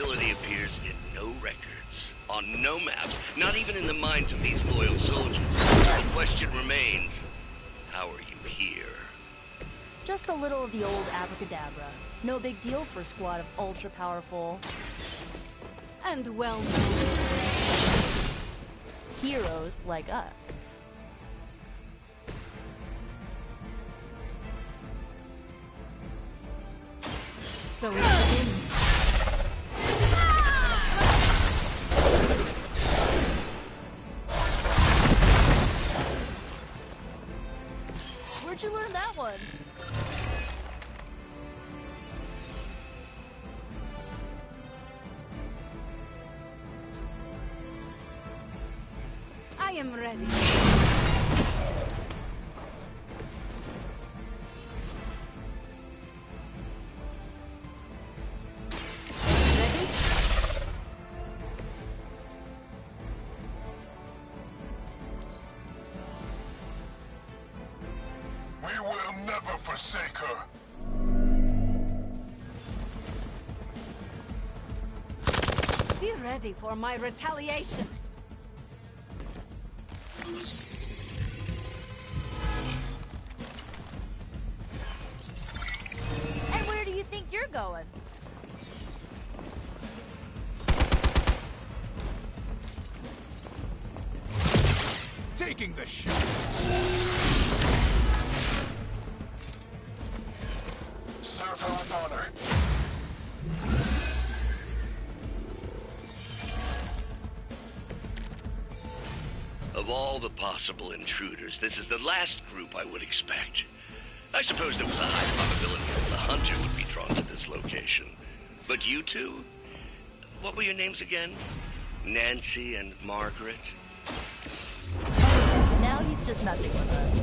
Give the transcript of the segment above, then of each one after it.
facility appears in no records, on no maps, not even in the minds of these loyal soldiers. The question remains, how are you here? Just a little of the old abracadabra. No big deal for a squad of ultra-powerful... and well-known... heroes like us. So it begins. Where'd you learn that one? I am ready. We will never forsake her. Be ready for my retaliation. And where do you think you're going? Taking the shot. Serve her with honor. Of all the possible intruders, this is the last group I would expect. I suppose there was a high probability that the hunter would be drawn to this location. But you two? What were your names again? Nancy and Margaret? Now he's just messing with us.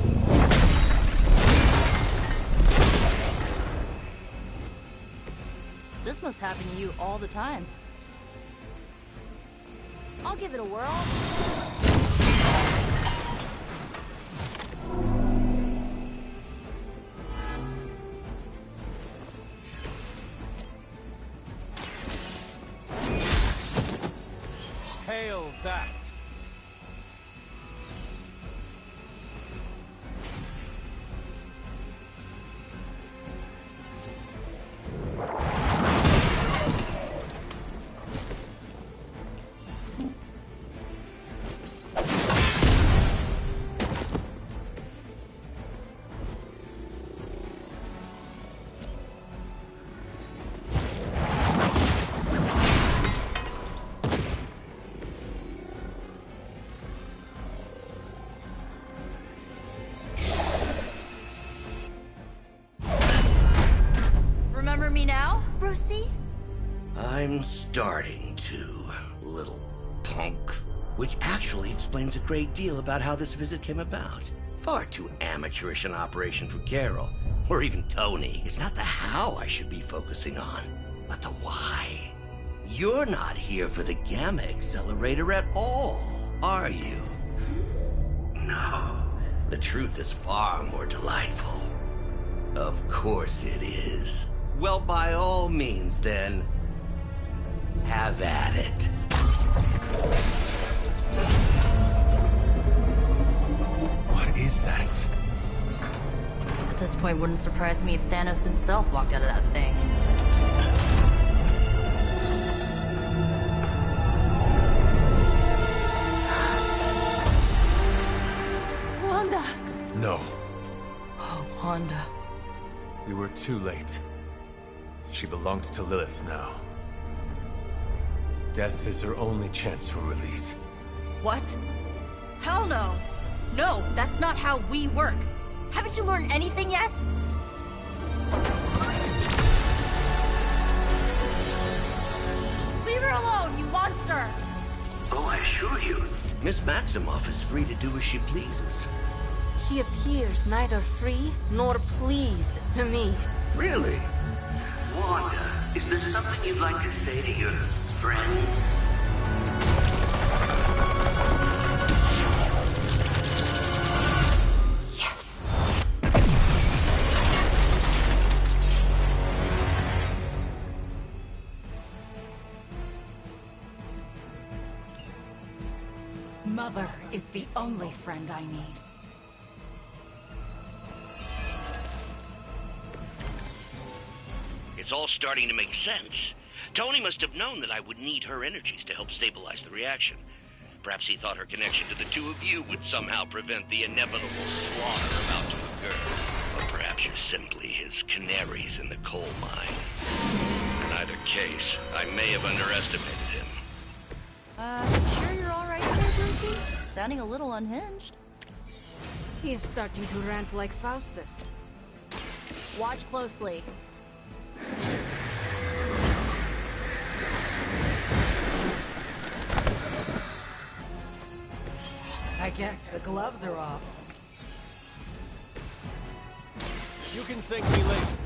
This must happen to you all the time. I'll give it a whirl. Hail that! Remember me now, Brucey? I'm starting to, little punk. Which actually explains a great deal about how this visit came about. Far too amateurish an operation for Carol, or even Tony. It's not the how I should be focusing on, but the why. You're not here for the Gamma Accelerator at all, are you? No. The truth is far more delightful. Of course it is. Well, by all means, then, have at it. What is that? At this point, wouldn't surprise me if Thanos himself walked out of that thing. Wanda! No. Oh, Wanda. We were too late. She belongs to Lilith now. Death is her only chance for release. What? Hell no! No, that's not how we work. Haven't you learned anything yet? Leave her alone, you monster! Oh, I assure you, Miss Maximoff is free to do as she pleases. She appears neither free nor pleased to me. Really? Wanda, is there something you'd like to say to your friends? Yes. Mother is the only friend I need. It's all starting to make sense. Tony must have known that I would need her energies to help stabilize the reaction. Perhaps he thought her connection to the two of you would somehow prevent the inevitable slaughter about to occur. Or perhaps you're simply his canaries in the coal mine. In either case, I may have underestimated him. Sure you're alright there, Brucey? Sounding a little unhinged. He is starting to rant like Faustus. Watch closely. I guess the gloves are off. You can thank me later.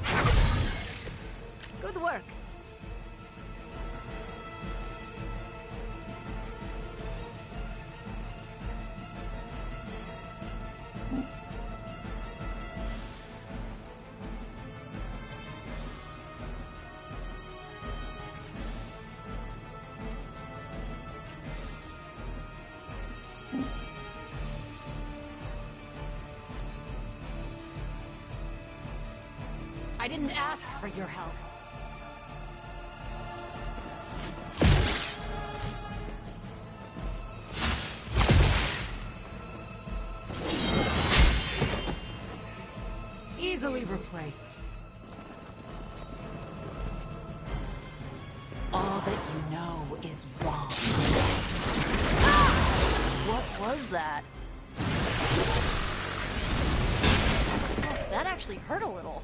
Good work. I didn't ask for your help. Easily replaced. All that you know is wrong. What was that? Oh, that actually hurt a little.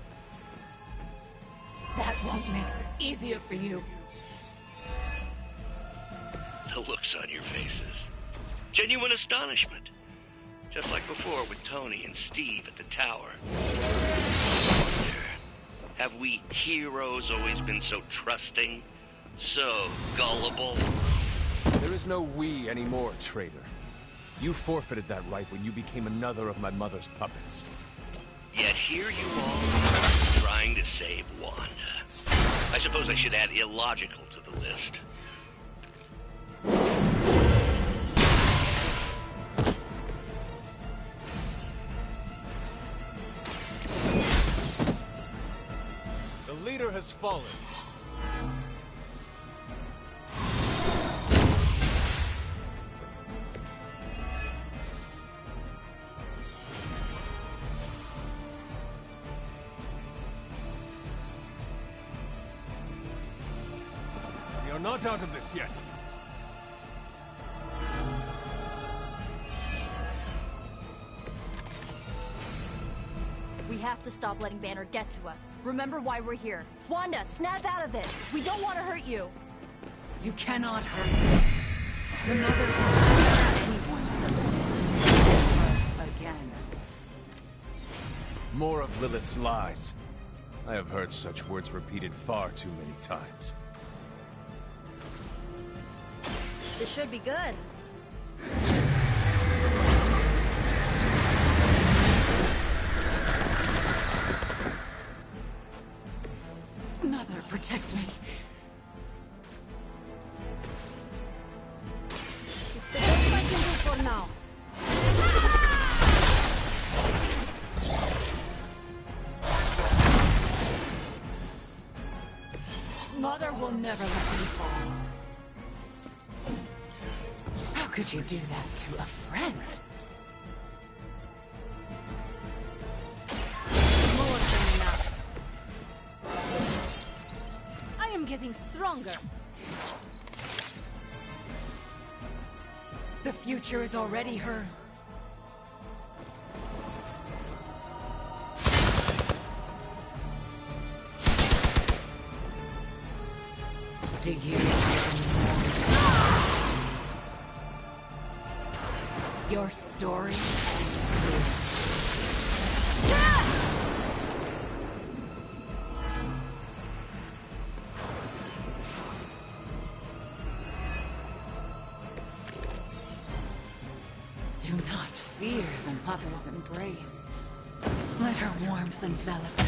That won't make this easier for you. The looks on your faces. Genuine astonishment. Just like before with Tony and Steve at the tower. I wonder, have we heroes always been so trusting? So gullible? There is no we anymore, traitor. You forfeited that right when you became another of my mother's puppets. Yet here you are, trying to save Wanda. I suppose I should add illogical to the list. The leader has fallen. We are not out of this yet. We have to stop letting Banner get to us. Remember why we're here. Wanda, snap out of it! We don't want to hurt you! You cannot hurt me. The mother won't hurt anyone again. More of Lilith's lies. I have heard such words repeated far too many times. This should be good. Mother, protect me. It's the best I can do for now. Mother will never let me fall. How could you do that to a friend? More than enough. I am getting stronger. The future is already hers. Do you your story? Do not fear the mother's embrace. Let her warmth envelop you.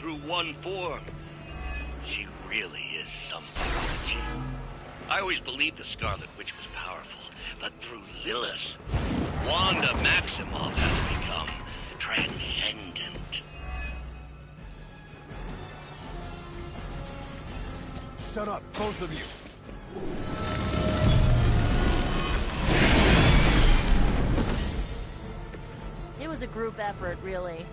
through one form. She really is something, isn't she? I always believed the Scarlet Witch was powerful, but through Lilith, Wanda Maximoff has become transcendent. Shut up, both of you. It was a group effort, really.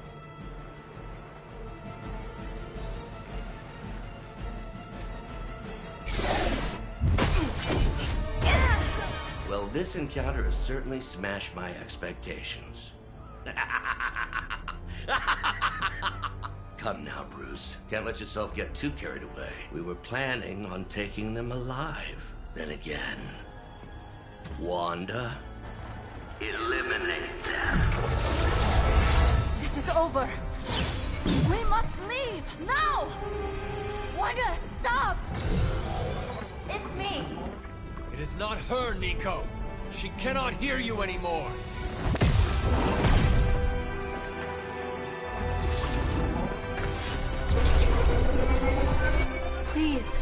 Well, this encounter has certainly smashed my expectations. Come now, Bruce. Can't let yourself get too carried away. We were planning on taking them alive. Then again, Wanda, eliminate them. This is over. We must leave now. Wanda, stop! It's me. It is not her, Nico. She cannot hear you anymore. Please.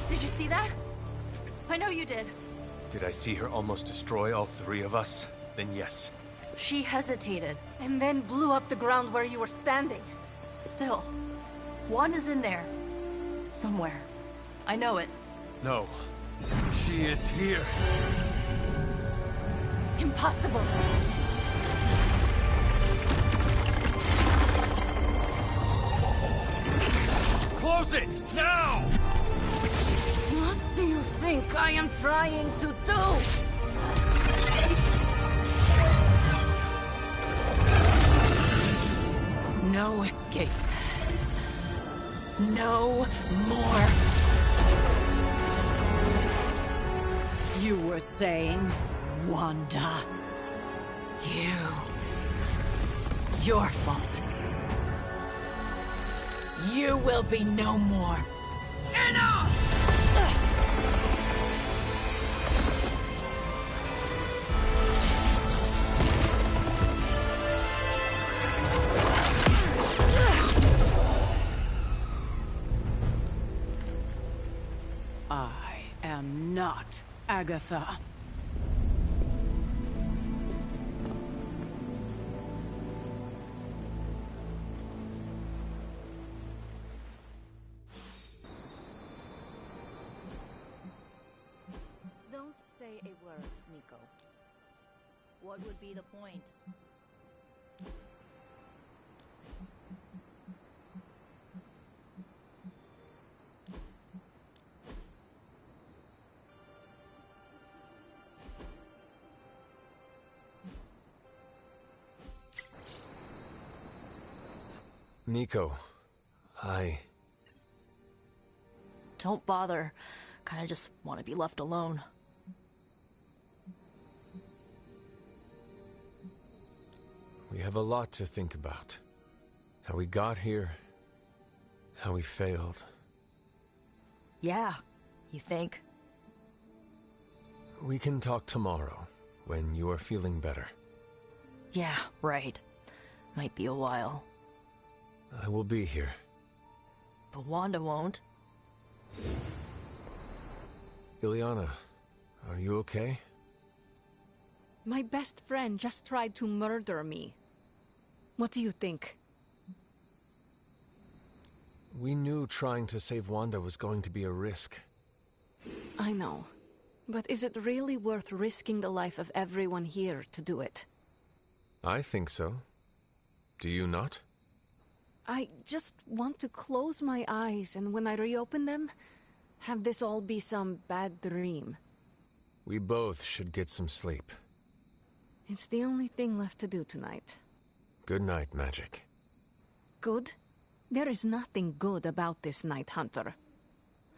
Did you see that? I know you did. Did I see her almost destroy all three of us? Then yes. She hesitated. And then blew up the ground where you were standing. Still, Wanda's in there. Somewhere. I know it. No. She is here. Impossible. Close it! Now! What do you think I am trying to do? No escape. No more. You were saying, Wanda. Your fault. You will be no more. Enough! I am not Agatha. Don't say a word, Nico. What would be the point? Nico, Don't bother. Kinda just want to be left alone. We have a lot to think about. How we got here, how we failed. Yeah, you think? We can talk tomorrow, when you are feeling better. Yeah, right. Might be a while. I will be here. But Wanda won't. Ileana, are you okay? My best friend just tried to murder me. What do you think? We knew trying to save Wanda was going to be a risk. I know. But is it really worth risking the life of everyone here to do it? I think so. Do you not? I just want to close my eyes, and when I reopen them, have this all be some bad dream. We both should get some sleep. It's the only thing left to do tonight. Good night, Magic. Good? There is nothing good about this night, Hunter.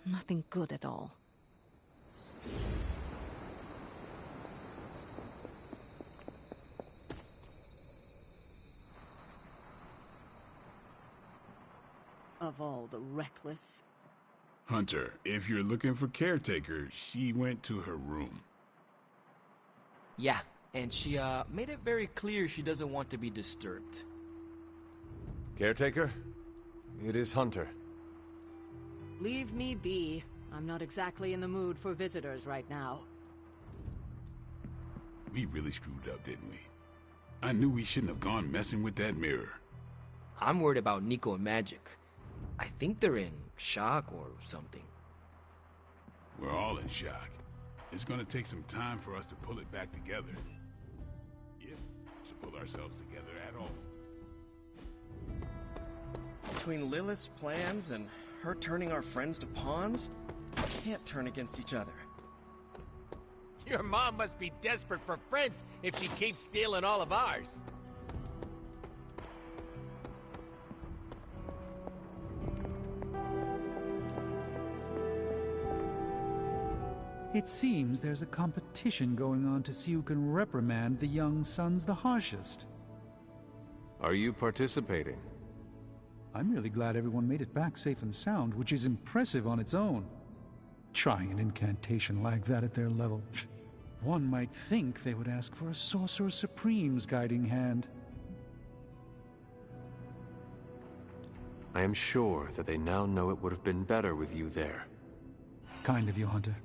Nothing good at all. Of all the reckless. Hunter, if you're looking for caretaker, she went to her room. Yeah, and she made it very clear she doesn't want to be disturbed. Caretaker? It is Hunter. Leave me be. I'm not exactly in the mood for visitors right now. We really screwed up, didn't we? I knew we shouldn't have gone messing with that mirror. I'm worried about Nico and Magic. I think they're in shock or something. We're all in shock. It's gonna take some time for us to pull it back together. If to pull ourselves together at all. Between Lilith's plans and her turning our friends to pawns, we can't turn against each other. Your mom must be desperate for friends if she keeps stealing all of ours. It seems there's a competition going on to see who can reprimand the young sons the harshest. Are you participating? I'm really glad everyone made it back safe and sound, which is impressive on its own. Trying an incantation like that at their level. One might think they would ask for a Sorcerer Supreme's guiding hand. I am sure that they now know it would have been better with you there. Kind of you, Hunter.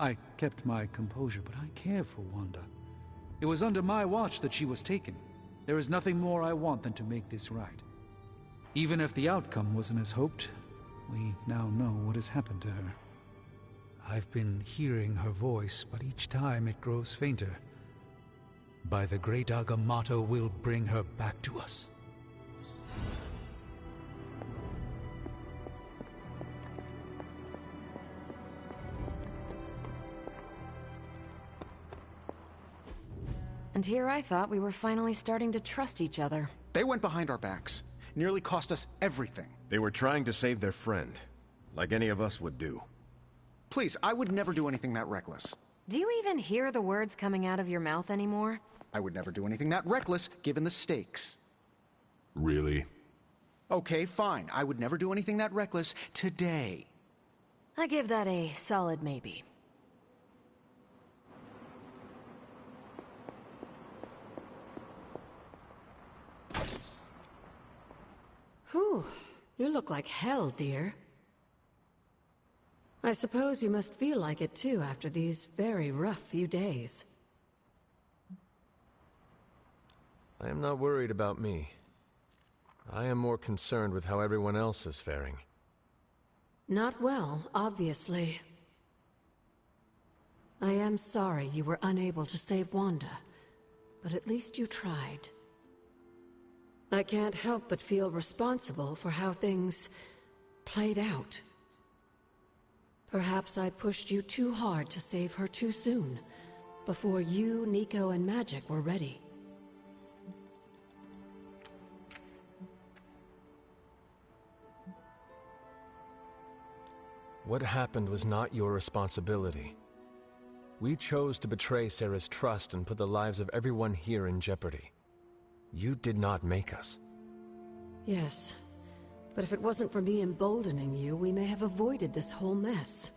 I kept my composure, but I care for Wanda. It was under my watch that she was taken. There is nothing more I want than to make this right. Even if the outcome wasn't as hoped, we now know what has happened to her. I've been hearing her voice, but each time it grows fainter. By the great Agamotto will bring her back to us. And here I thought we were finally starting to trust each other. They went behind our backs. Nearly cost us everything. They were trying to save their friend, like any of us would do. Please, I would never do anything that reckless. Do you even hear the words coming out of your mouth anymore? I would never do anything that reckless, given the stakes. Really? Okay, fine. I would never do anything that reckless today. I give that a solid maybe. Whew, you look like hell, dear. I suppose you must feel like it too after these very rough few days. I am not worried about me. I am more concerned with how everyone else is faring. Not well, obviously. I am sorry you were unable to save Wanda, but at least you tried. I can't help but feel responsible for how things played out. Perhaps I pushed you too hard to save her too soon, before you, Nico, and Magic were ready. What happened was not your responsibility. We chose to betray Sarah's trust and put the lives of everyone here in jeopardy. You did not make us. Yes, but if it wasn't for me emboldening you, we may have avoided this whole mess.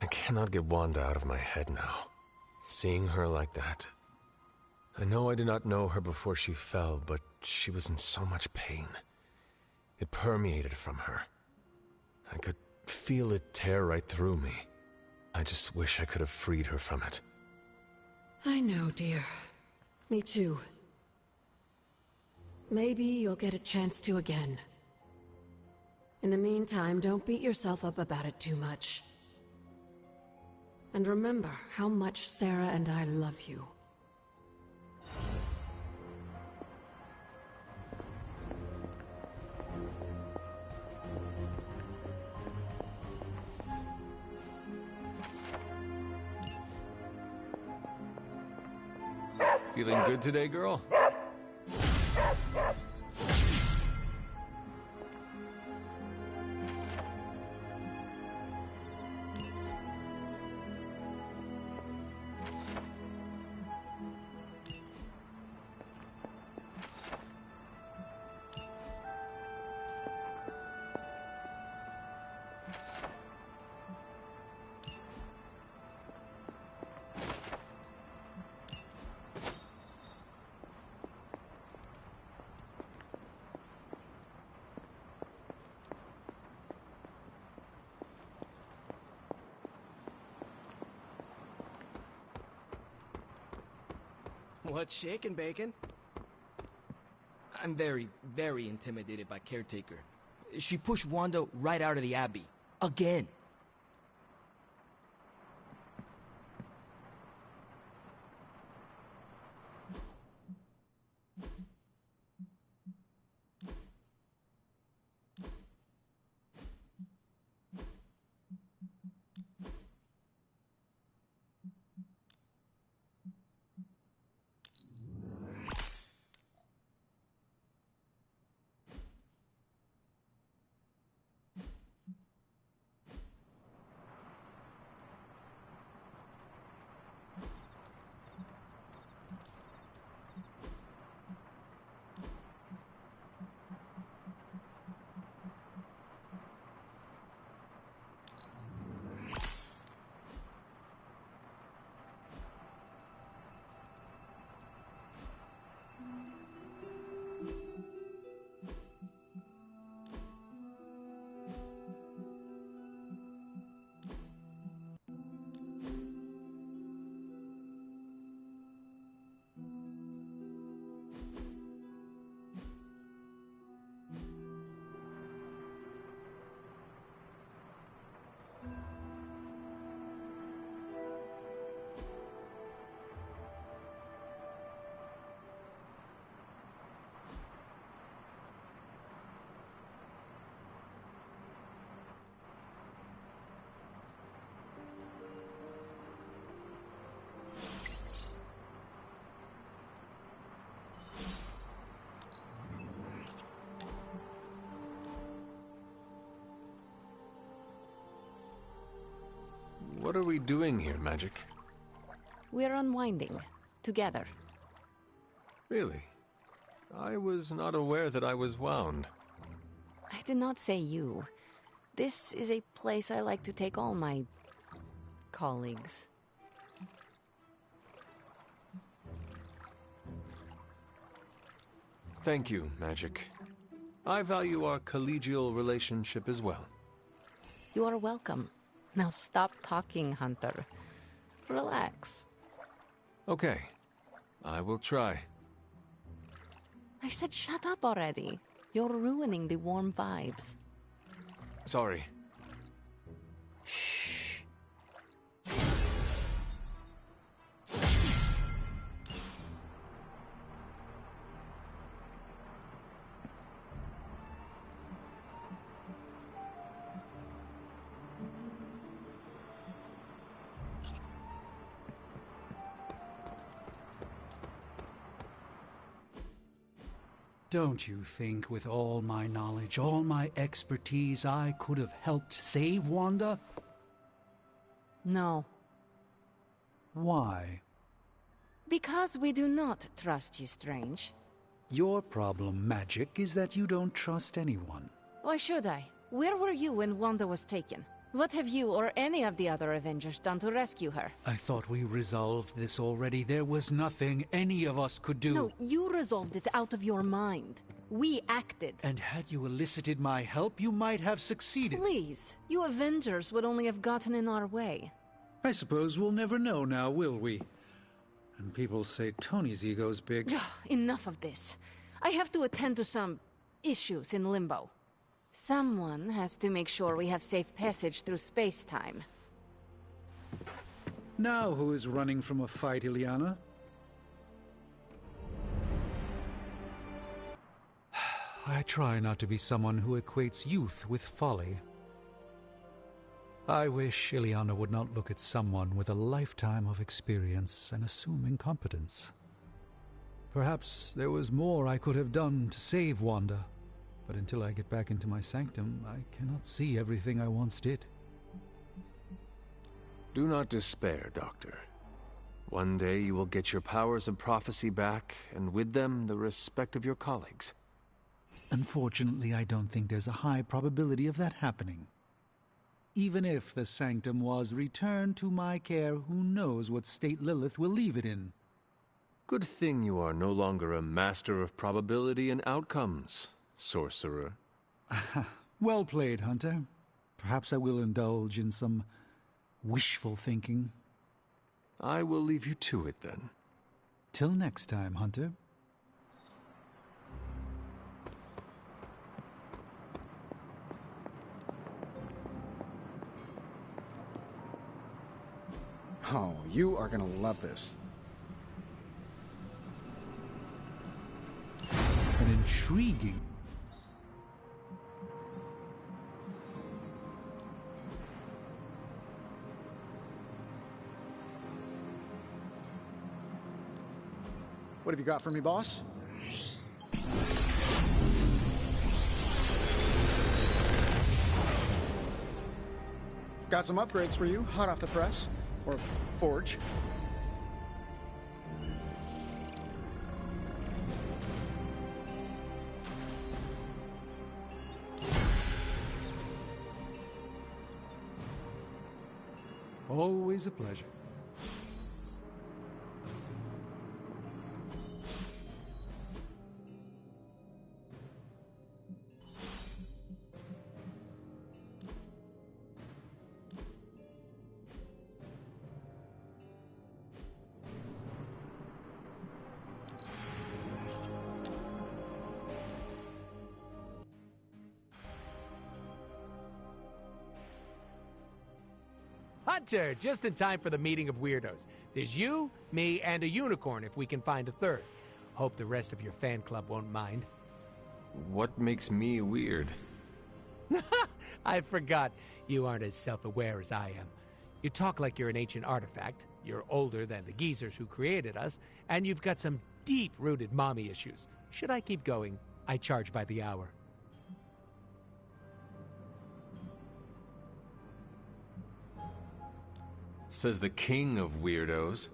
I cannot get Wanda out of my head now. Seeing her like that, I know I did not know her before she fell, but she was in so much pain. It permeated from her. I could feel it tear right through me. I just wish I could have freed her from it. I know, dear. Me too. Maybe you'll get a chance to again. In the meantime, don't beat yourself up about it too much. And remember how much Sarah and I love you. Feeling good today, girl? What's shaking, Bacon? I'm very, very intimidated by Caretaker. She pushed Wanda right out of the Abbey. Again. What are we doing here, Magic? We're unwinding. Together. Really? I was not aware that I was wound. I did not say you. This is a place I like to take all my colleagues. Thank you, Magic. I value our collegial relationship as well. You are welcome. Now stop talking, Hunter. Relax. Okay. I will try. I said shut up already. You're ruining the warm vibes. Sorry. Shh. Don't you think with all my knowledge, all my expertise, I could have helped save Wanda? No. Why? Because we do not trust you, Strange. Your problem, Magic, is that you don't trust anyone. Why should I? Where were you when Wanda was taken? What have you or any of the other Avengers done to rescue her? I thought we resolved this already. There was nothing any of us could do. No, you resolved it out of your mind. We acted. And had you elicited my help, you might have succeeded. Please, you Avengers would only have gotten in our way. I suppose we'll never know now, will we? And people say Tony's ego's big. Enough of this. I have to attend to some issues in Limbo. Someone has to make sure we have safe passage through space-time. Now who is running from a fight, Ileana? I try not to be someone who equates youth with folly. I wish Ileana would not look at someone with a lifetime of experience and assume incompetence. Perhaps there was more I could have done to save Wanda, but until I get back into my sanctum, I cannot see everything I once did. Do not despair, Doctor. One day you will get your powers of prophecy back, and with them the respect of your colleagues. Unfortunately, I don't think there's a high probability of that happening. Even if the sanctum was returned to my care, who knows what state Lilith will leave it in? Good thing you are no longer a master of probability and outcomes, sorcerer. Well played, Hunter. Perhaps I will indulge in some wishful thinking. I will leave you to it, then. Till next time, Hunter. Oh, you are gonna love this. An intriguing... What have you got for me, boss? Got some upgrades for you, hot off the press. Or forge. Always a pleasure. Hunter, just in time for the meeting of weirdos. There's you, me, and a unicorn if we can find a third. Hope the rest of your fan club won't mind. What makes me weird? I forgot. You aren't as self-aware as I am. You talk like you're an ancient artifact, you're older than the geezers who created us, and you've got some deep-rooted mommy issues. Should I keep going? I charge by the hour. Says the king of weirdos.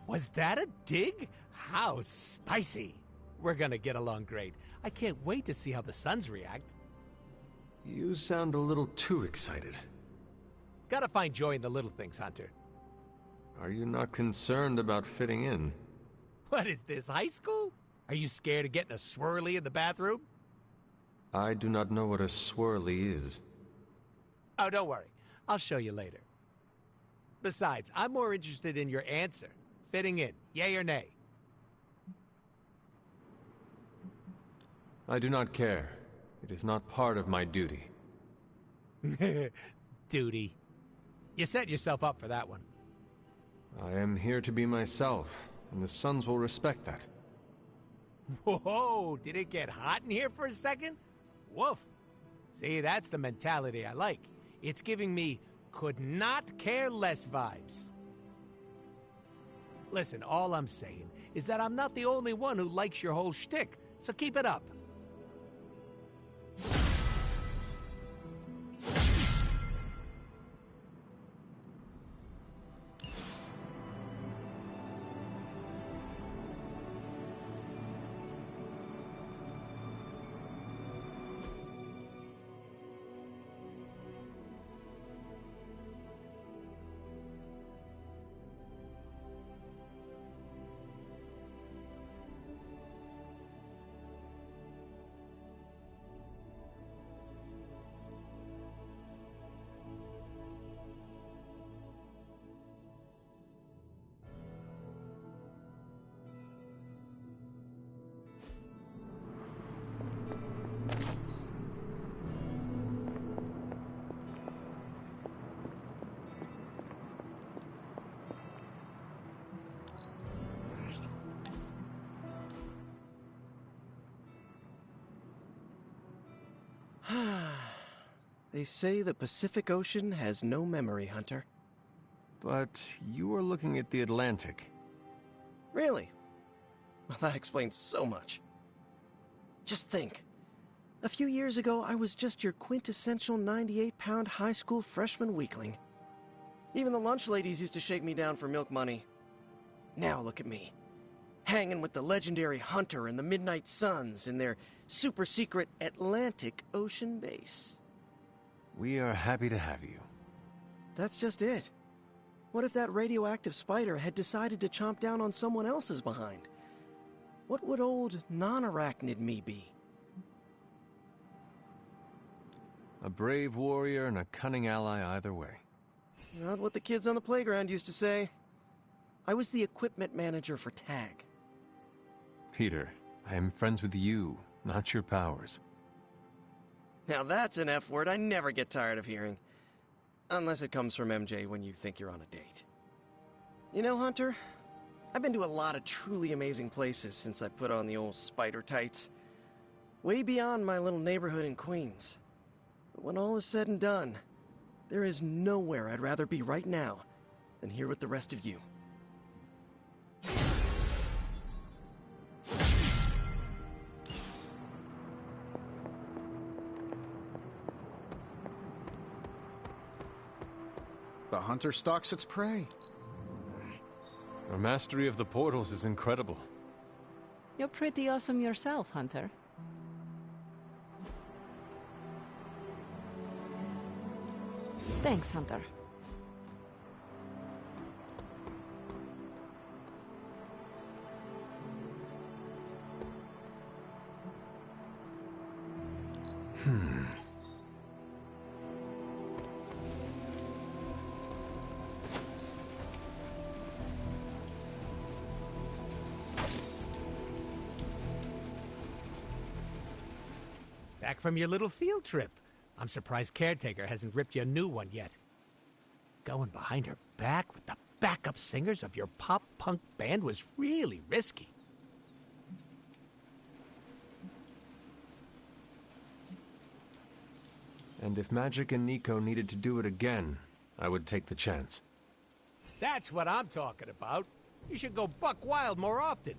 Was that a dig? How spicy. We're gonna get along great. I can't wait to see how the Sons react. You sound a little too excited. Gotta find joy in the little things, Hunter. Are you not concerned about fitting in? What is this, high school? Are you scared of getting a swirly in the bathroom? I do not know what a swirly is. Oh, don't worry. I'll show you later. Besides, I'm more interested in your answer. Fitting in, yay or nay? I do not care. It is not part of my duty. Duty. You set yourself up for that one. I am here to be myself, and the Sons will respect that. Whoa, did it get hot in here for a second? Woof. See, that's the mentality I like. It's giving me could not care less vibes. Listen, all I'm saying is that I'm not the only one who likes your whole shtick, so keep it up. They say the Pacific Ocean has no memory, Hunter. But you were looking at the Atlantic. Really? Well, that explains so much. Just think. A few years ago, I was just your quintessential 98-pound high school freshman weakling. Even the lunch ladies used to shake me down for milk money. Now look at me. Hanging with the legendary Hunter and the Midnight Suns in their super-secret Atlantic Ocean base. We are happy to have you. That's just it. What if that radioactive spider had decided to chomp down on someone else's behind? What would old non-arachnid me be? A brave warrior and a cunning ally either way. Not what the kids on the playground used to say. I was the equipment manager for TAG. Peter, I am friends with you, not your powers. Now that's an F word I never get tired of hearing. Unless it comes from MJ when you think you're on a date. You know, Hunter, I've been to a lot of truly amazing places since I put on the old spider tights. Way beyond my little neighborhood in Queens. But when all is said and done, there is nowhere I'd rather be right now than here with the rest of you. The hunter stalks its prey. Your mastery of the portals is incredible. You're pretty awesome yourself, Hunter. Thanks, Hunter. Back from your little field trip. I'm surprised Caretaker hasn't ripped you a new one yet. Going behind her back with the backup singers of your pop-punk band was really risky. And if Magic and Nico needed to do it again, I would take the chance. That's what I'm talking about. You should go buck wild more often.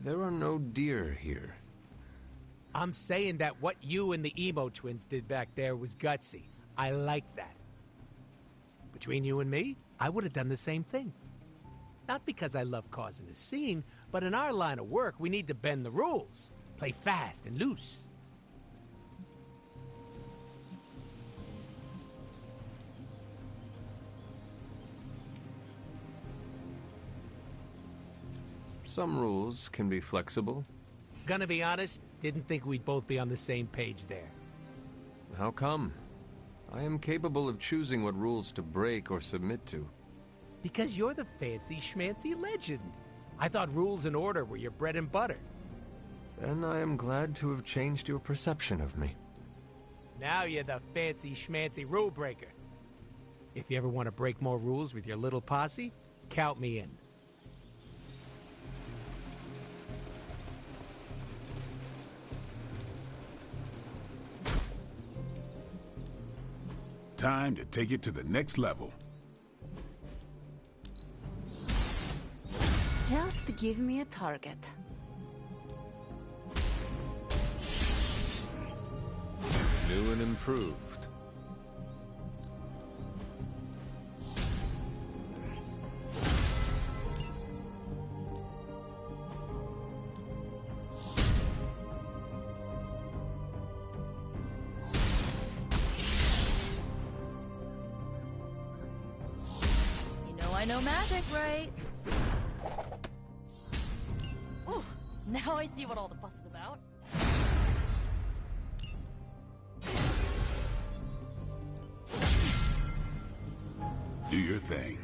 There are no deer here. I'm saying that what you and the emo twins did back there was gutsy. I like that. Between you and me, I would have done the same thing. Not because I love causing a scene, but in our line of work, we need to bend the rules. Play fast and loose. Some rules can be flexible. Gonna be honest, didn't think we'd both be on the same page there. How come? I am capable of choosing what rules to break or submit to. Because you're the fancy schmancy legend. I thought rules and order were your bread and butter. Then I am glad to have changed your perception of me. Now you're the fancy schmancy rule breaker. If you ever want to break more rules with your little posse, count me in. Time to take it to the next level. Just give me a target. New and improved. I know magic, right? Ooh, now I see what all the fuss is about. Do your thing.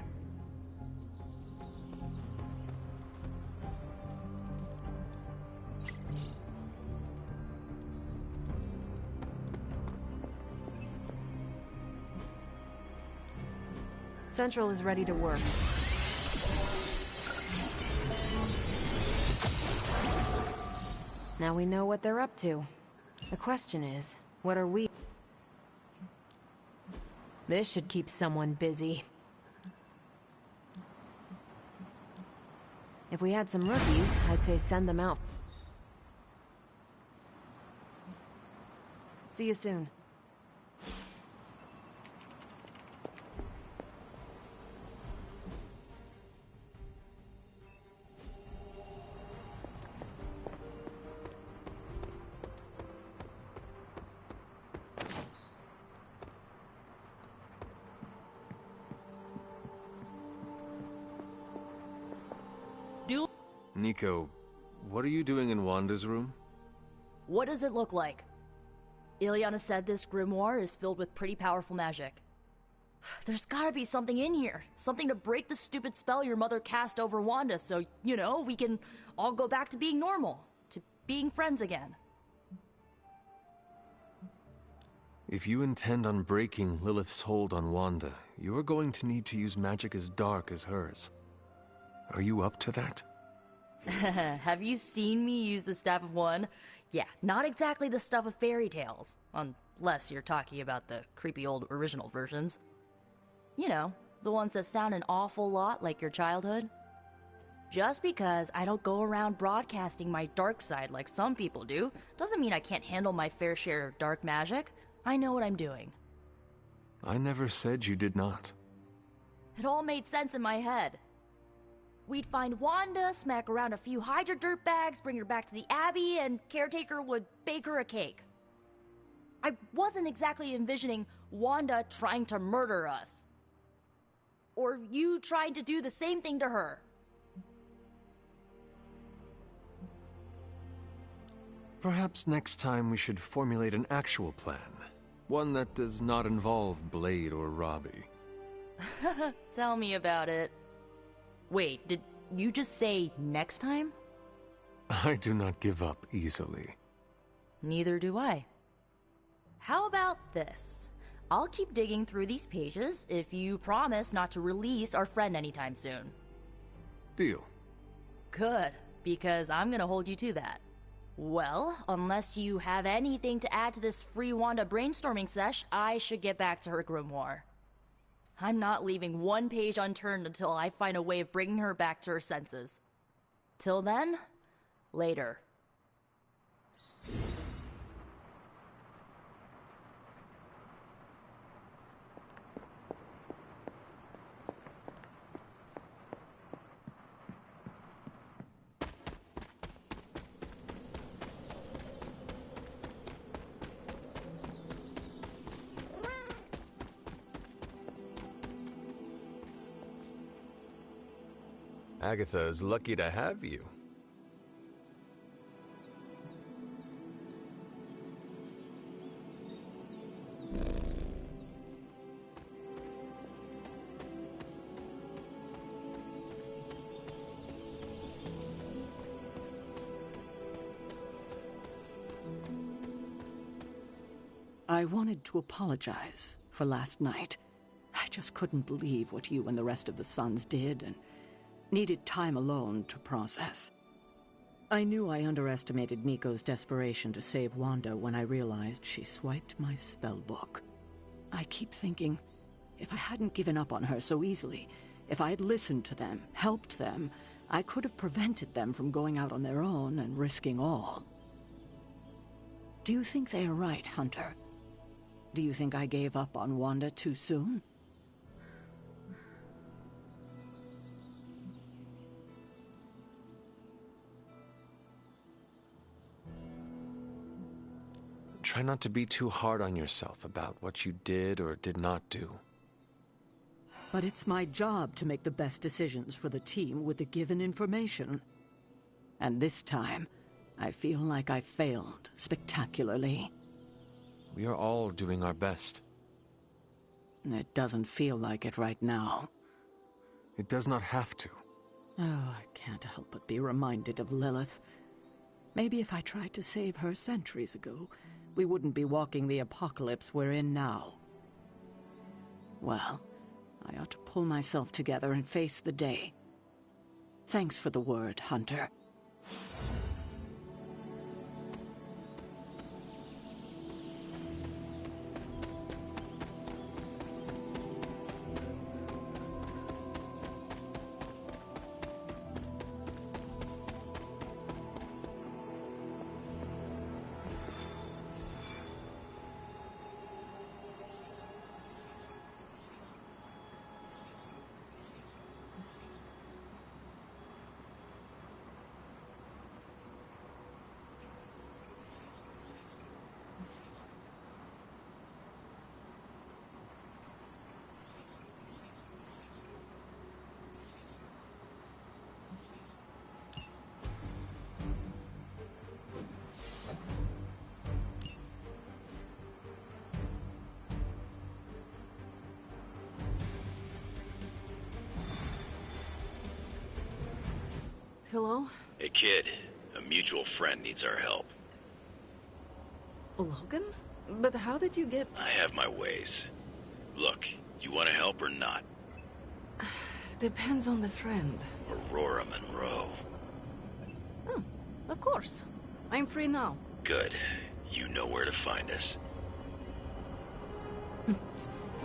Central is ready to work. Now we know what they're up to. The question is, what are we? This should keep someone busy. If we had some rookies, I'd say send them out. See you soon. Nico, what are you doing in Wanda's room? What does it look like? Ilyana said this grimoire is filled with pretty powerful magic. There's gotta be something in here. Something to break the stupid spell your mother cast over Wanda so, you know, we can all go back to being normal. To being friends again. If you intend on breaking Lilith's hold on Wanda, you're going to need to use magic as dark as hers. Are you up to that? Have you seen me use the Staff of One? Yeah, not exactly the stuff of fairy tales. Unless you're talking about the creepy old original versions. You know, the ones that sound an awful lot like your childhood. Just because I don't go around broadcasting my dark side like some people do, doesn't mean I can't handle my fair share of dark magic. I know what I'm doing. I never said you did not. It all made sense in my head. We'd find Wanda, smack around a few Hydra dirtbags, bring her back to the Abbey, and Caretaker would bake her a cake. I wasn't exactly envisioning Wanda trying to murder us. Or you trying to do the same thing to her. Perhaps next time we should formulate an actual plan. One that does not involve Blade or Robbie. Tell me about it. Wait, did you just say next time? I do not give up easily. Neither do I. How about this? I'll keep digging through these pages if you promise not to release our friend anytime soon. Deal. Good, because I'm gonna hold you to that. Well, unless you have anything to add to this free Wanda brainstorming sesh, I should get back to her grimoire. I'm not leaving one page unturned until I find a way of bringing her back to her senses. Till then, later. Agatha is lucky to have you. I wanted to apologize for last night. I just couldn't believe what you and the rest of the Sons did, and needed time alone to process. I knew I underestimated Nico's desperation to save Wanda when I realized she swiped my spellbook. I keep thinking, if I hadn't given up on her so easily, if I had listened to them, helped them, I could have prevented them from going out on their own and risking all. Do you think they are right, Hunter? Do you think I gave up on Wanda too soon? Try not to be too hard on yourself about what you did or did not do. But it's my job to make the best decisions for the team with the given information. And this time, I feel like I failed spectacularly. We are all doing our best. It doesn't feel like it right now. It does not have to. Oh, I can't help but be reminded of Lilith. Maybe if I tried to save her centuries ago, we wouldn't be walking the apocalypse we're in now. Well, I ought to pull myself together and face the day. Thanks for the word, Hunter. Hello? Hey kid, a mutual friend needs our help. Logan? But how did you get... I have my ways. Look, you want to help or not? Depends on the friend. Aurora Monroe. Oh, of course. I'm free now. Good. You know where to find us.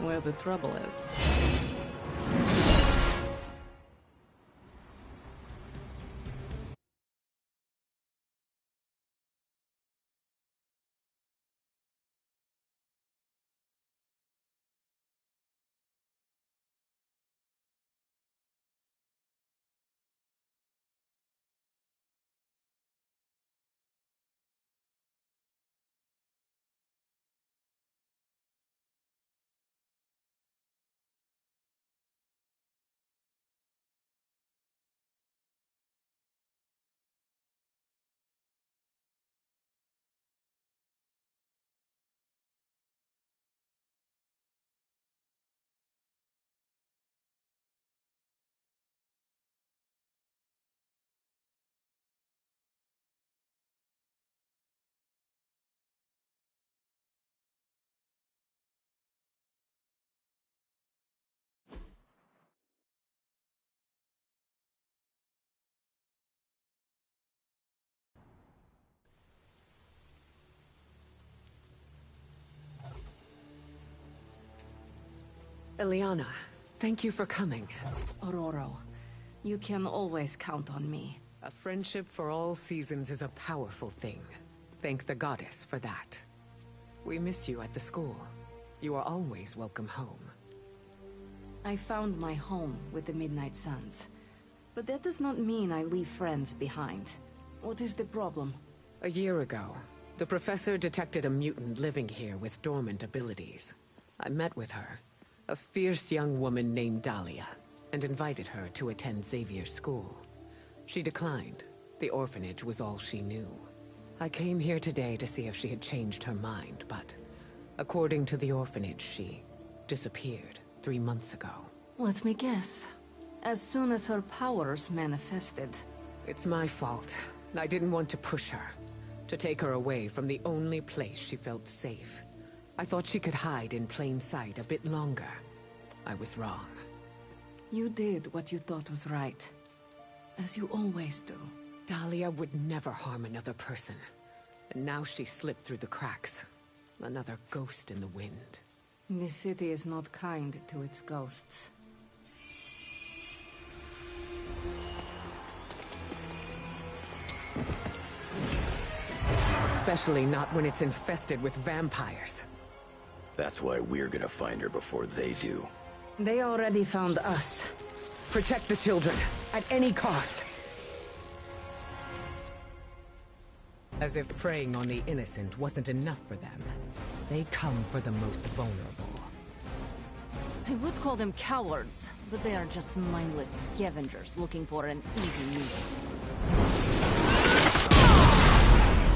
Where the trouble is. Eliana, thank you for coming. Aurora, you can always count on me. A friendship for all seasons is a powerful thing. Thank the goddess for that. We miss you at the school. You are always welcome home. I found my home with the Midnight Suns. But that does not mean I leave friends behind. What is the problem? A year ago, the professor detected a mutant living here with dormant abilities. I met with her, a fierce young woman named Dahlia, and invited her to attend Xavier's school. She declined. The orphanage was all she knew. I came here today to see if she had changed her mind, but according to the orphanage, she disappeared 3 months ago. Let me guess. As soon as her powers manifested. It's my fault. I didn't want to push her, to take her away from the only place she felt safe. I thought she could hide in plain sight a bit longer. I was wrong. You did what you thought was right. As you always do. Dahlia would never harm another person. And now she slipped through the cracks. Another ghost in the wind. This city is not kind to its ghosts. Especially not when it's infested with vampires. That's why we're gonna find her before they do. They already found us. Protect the children, at any cost. As if preying on the innocent wasn't enough for them. They come for the most vulnerable. I would call them cowards, but they are just mindless scavengers looking for an easy meal.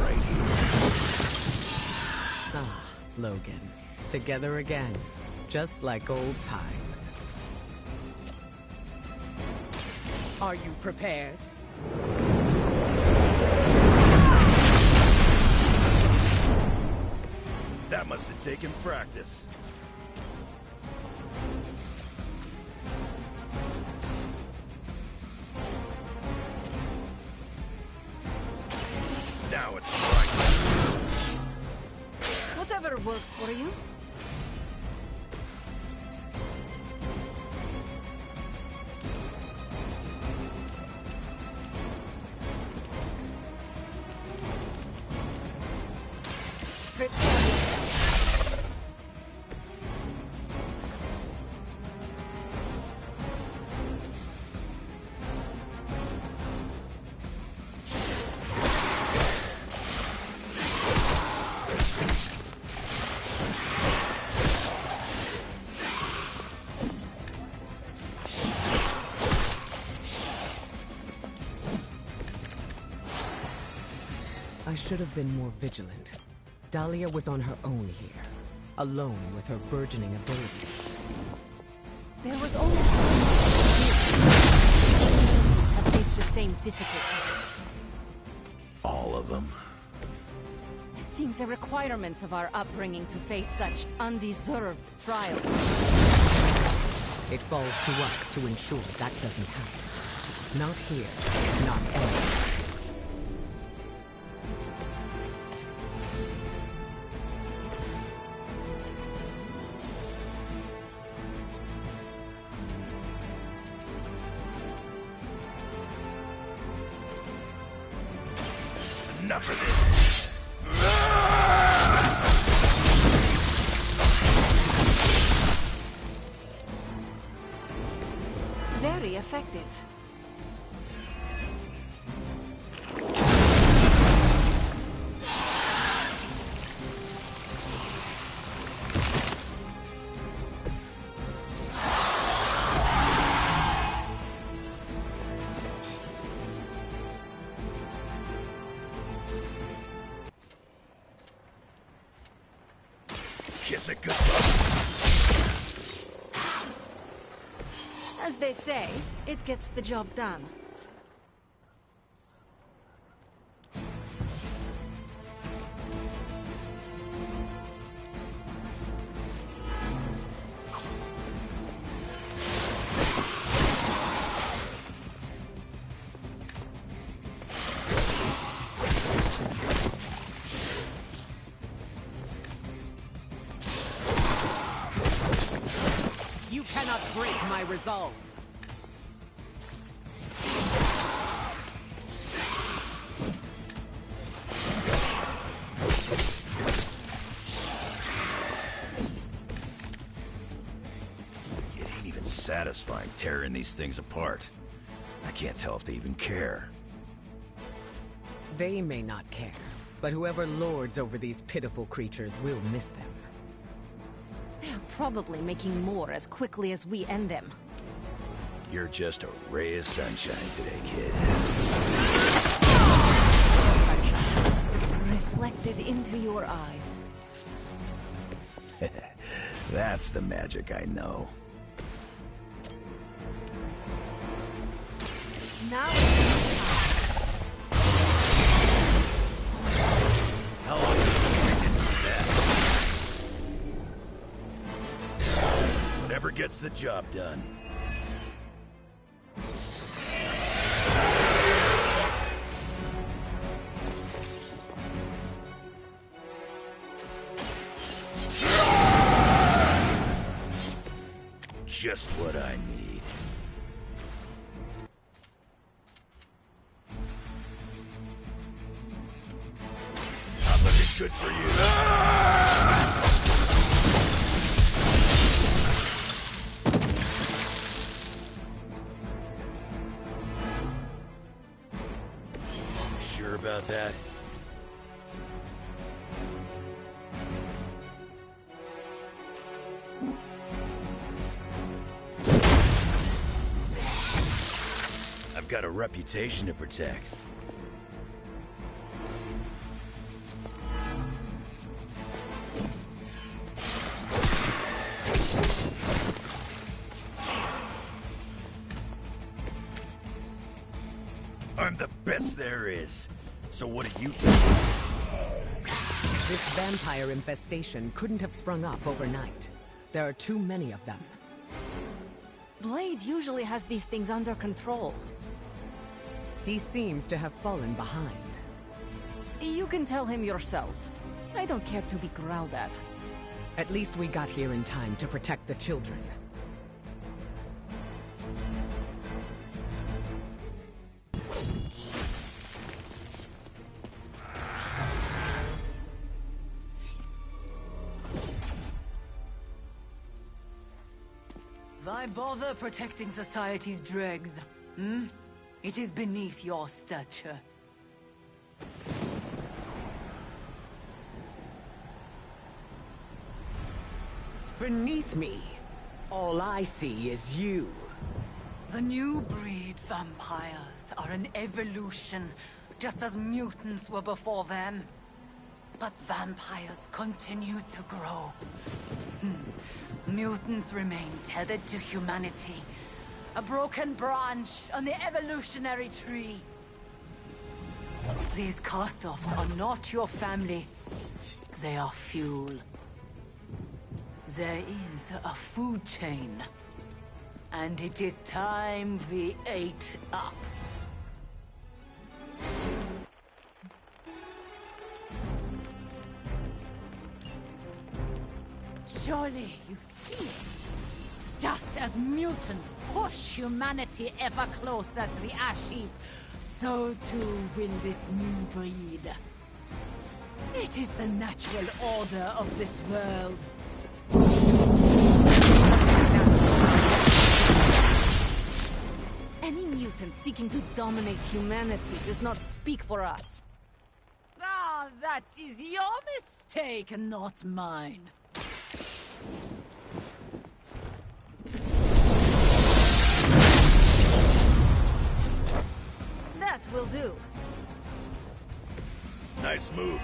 Right here. Ah, Logan. Together again, just like old times. Are you prepared? That must have taken practice. Whatever works for you. I should have been more vigilant. Dahlia was on her own here, alone with her burgeoning abilities. There was only have faced the same difficulties. All of them. It seems a requirement of our upbringing to face such undeserved trials. It falls to us to ensure that doesn't happen. Not here, not anywhere. Enough of this. Very effective. Kiss it goodbye. As they say, it gets the job done. You cannot break my resolve. It ain't even satisfying tearing these things apart. I can't tell if they even care. They may not care, but whoever lords over these pitiful creatures will miss them. They're probably making more as quickly as we end them. You're just a ray of sunshine today, kid. Reflected into your eyes. That's the magic I know. Now How long do you think to do that? Whatever gets the job done. Just what I need. Not looking good for you. Sure about that? I've got a reputation to protect. I'm the best there is. So what do you do? This vampire infestation couldn't have sprung up overnight. There are too many of them. Blade usually has these things under control. He seems to have fallen behind. You can tell him yourself. I don't care to be growled at. At least we got here in time to protect the children. Why bother protecting society's dregs? Hmm? It is beneath your stature. Beneath me, all I see is you. The new breed vampires are an evolution, just as mutants were before them. But vampires continue to grow. Mutants remain tethered to humanity, a broken branch on the evolutionary tree. These cast-offs are not your family. They are fuel. There is a food chain. And it is time we ate up. Surely you see it. Just as mutants push humanity ever closer to the ash heap, so too will this new breed. It is the natural order of this world. Any mutant seeking to dominate humanity does not speak for us. Ah, that is your mistake, not mine. That will do. Nice move.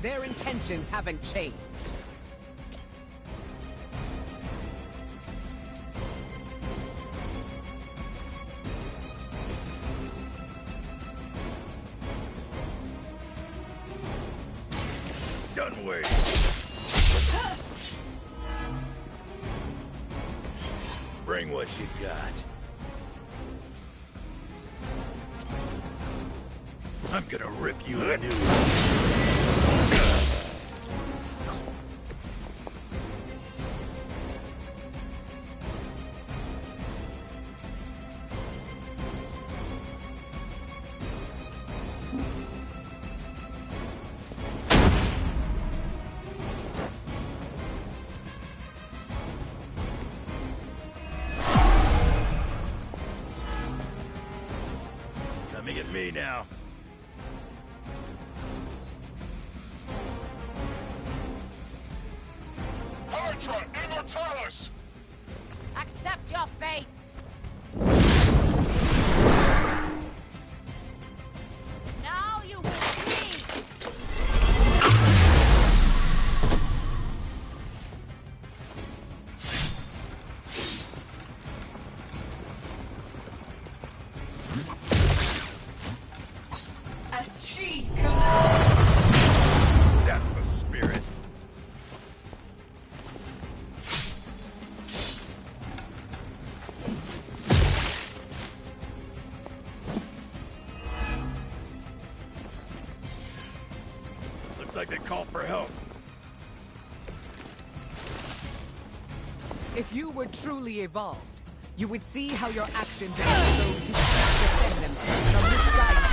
Their intentions haven't changed. Done waiting. Bring what you got. I'm gonna rip you a new one. Coming at me now. Hydra, Immortalis! Accept your fate! Now you will see! As she That's the spirit. Looks like they called for help. If you were truly evolved, you would see how your actions against those who cannot defend themselves are misguided.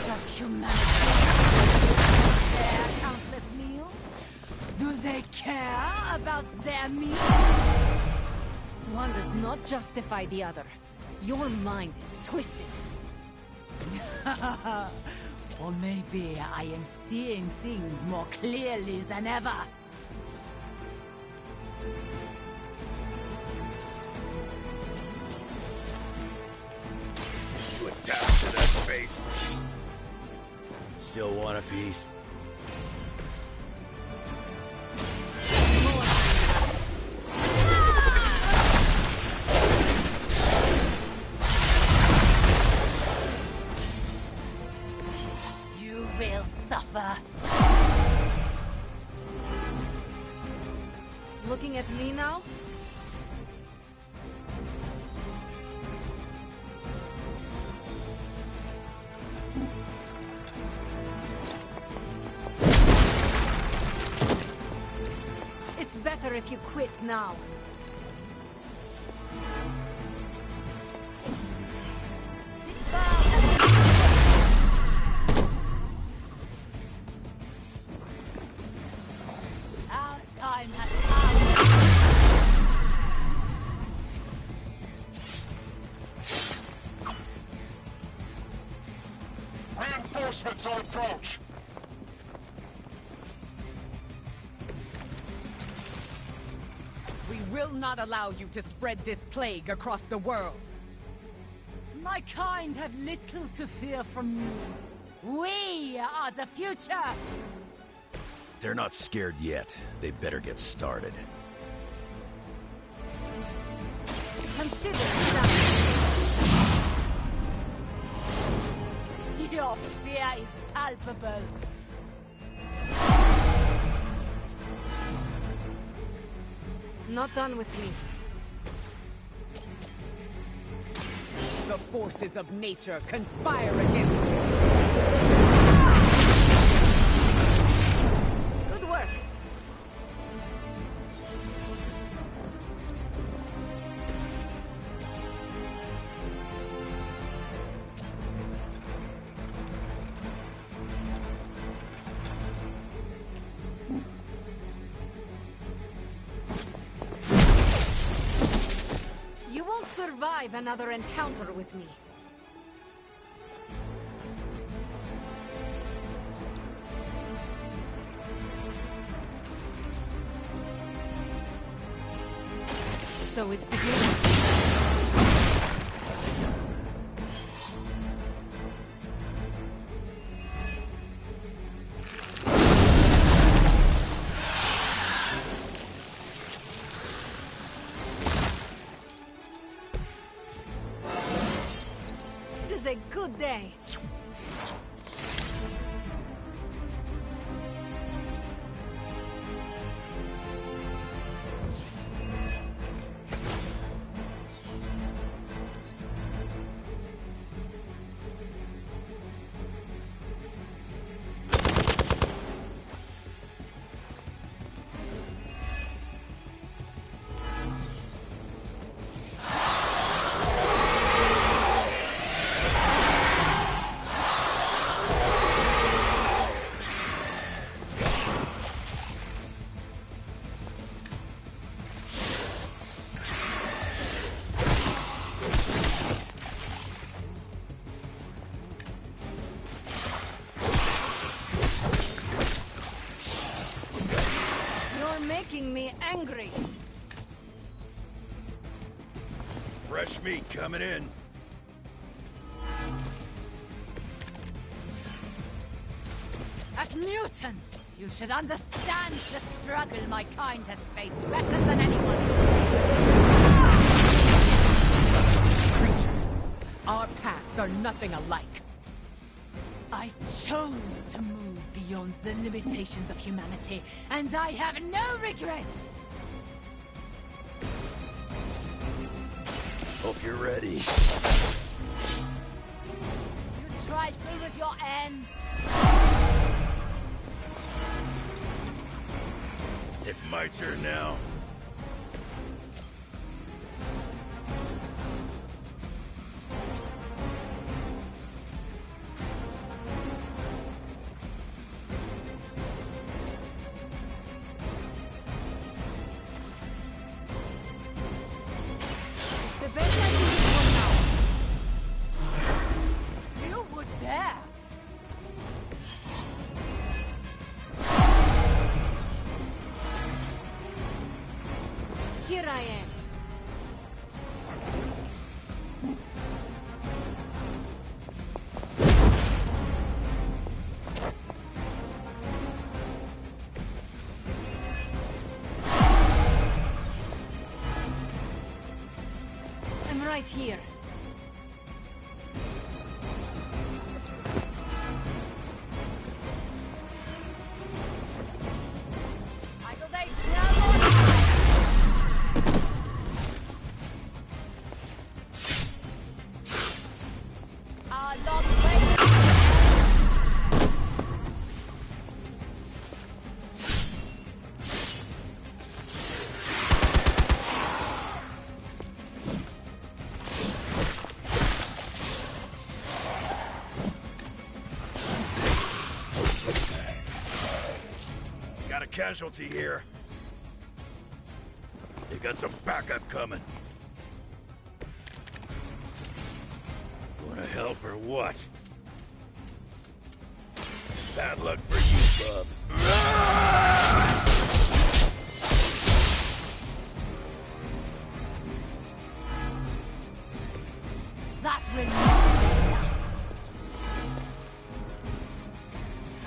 Does humanity their countless meals? Do they care about their meals? One does not justify the other. Your mind is twisted. Or maybe I am seeing things more clearly than ever. You adapt to that face. Still want a piece? You will suffer. Looking at me now? It's better if you quit now. Our time has come. Reinforcements on approach. We will not allow you to spread this plague across the world. My kind have little to fear from you. We are the future! They're not scared yet. They better get started. Consider that. Your fear is palpable. Not done with me. The forces of nature conspire against you. Good work. You won't survive another encounter with me. So it's beginning. It is a good day. Making me angry. Fresh meat coming in. As mutants, you should understand the struggle my kind has faced better than anyone. Creatures, our paths are nothing alike. I chose to move beyond the limitations of humanity, and I have no regrets. Hope you're ready. You tried me with your end. Is it my turn now? You would dare. Here I am. I'm right here. casualty here. They got some backup coming. Wanna help or what? Bad luck for you, bub. That will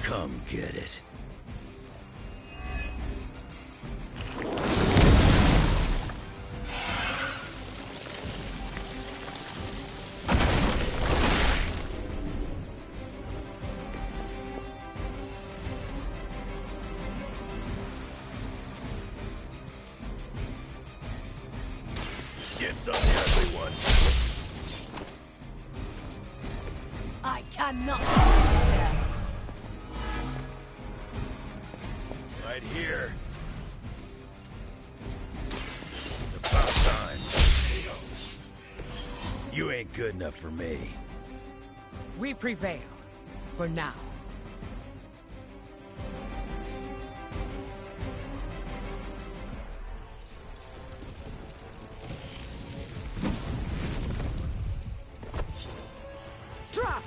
Come get it. Get some, everyone. I cannot pretend. Right here. It's about time. You ain't good enough for me. We prevail. For now. Drop!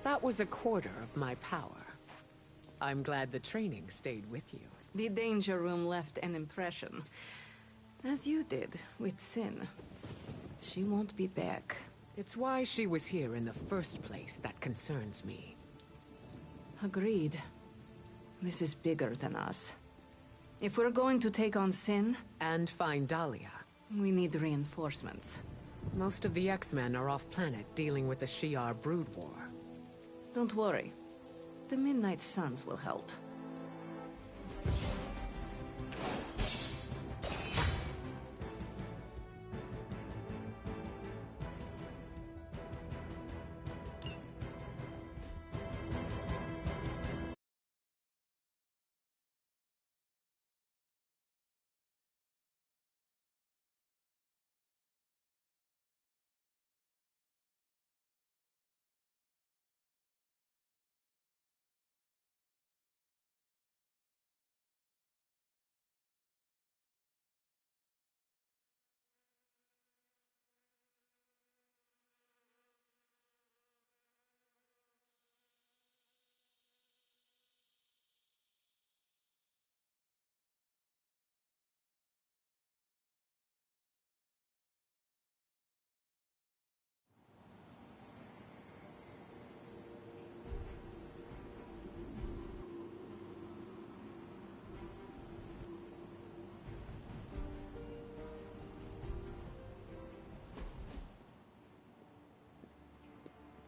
That was a quarter of my power. I'm glad the training stayed with you. The danger room left an impression. As you did with Sin. She won't be back. It's why she was here in the first place that concerns me. Agreed. This is bigger than us. If we're going to take on Sin... And find Dahlia. We need reinforcements. Most of the X-Men are off-planet dealing with the Shi'ar brood war. Don't worry. The Midnight Suns will help.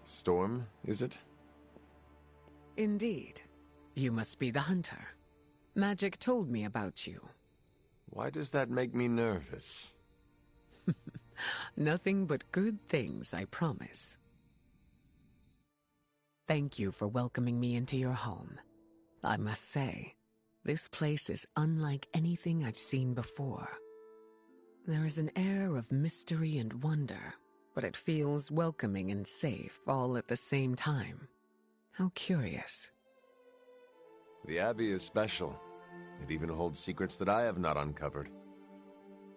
Storm, is it? Indeed. You must be the hunter. Magic told me about you. Why does that make me nervous? Nothing but good things, I promise. Thank you for welcoming me into your home. I must say, this place is unlike anything I've seen before. There is an air of mystery and wonder, but it feels welcoming and safe all at the same time. How curious. The Abbey is special. It even holds secrets that I have not uncovered.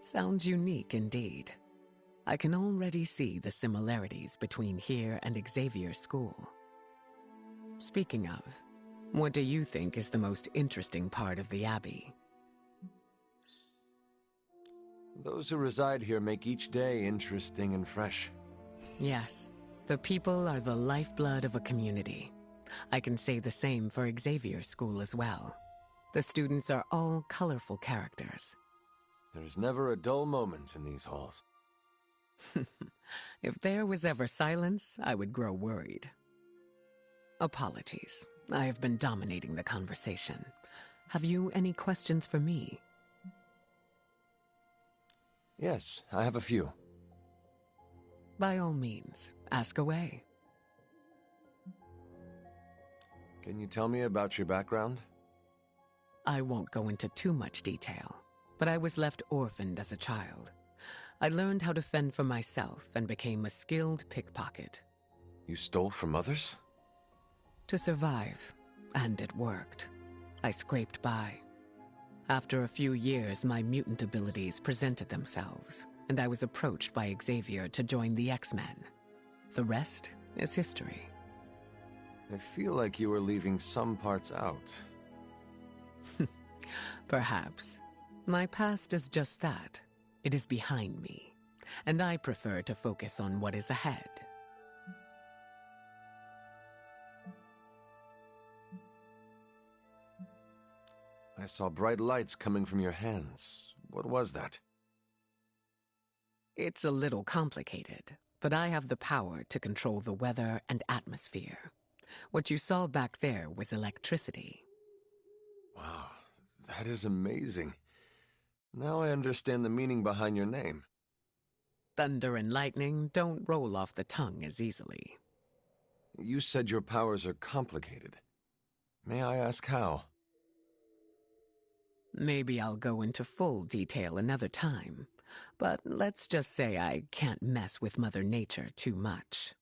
Sounds unique indeed. I can already see the similarities between here and Xavier's school. Speaking of, what do you think is the most interesting part of the Abbey? Those who reside here make each day interesting and fresh. Yes, the people are the lifeblood of a community. I can say the same for Xavier's school as well. The students are all colorful characters. There's never a dull moment in these halls. If there was ever silence, I would grow worried. Apologies. I have been dominating the conversation. Have you any questions for me? Yes, I have a few. By all means, ask away. Can you tell me about your background? I won't go into too much detail, but I was left orphaned as a child. I learned how to fend for myself and became a skilled pickpocket. You stole from others? To survive, and it worked. I scraped by. After a few years, my mutant abilities presented themselves, and I was approached by Xavier to join the X-Men. The rest is history. I feel like you are leaving some parts out. Perhaps. My past is just that. It is behind me, and I prefer to focus on what is ahead. I saw bright lights coming from your hands. What was that? It's a little complicated, but I have the power to control the weather and atmosphere. What you saw back there was electricity. Wow, that is amazing. Now I understand the meaning behind your name. Thunder and lightning don't roll off the tongue as easily. You said your powers are complicated. May I ask how? Maybe I'll go into full detail another time, but let's just say I can't mess with Mother Nature too much.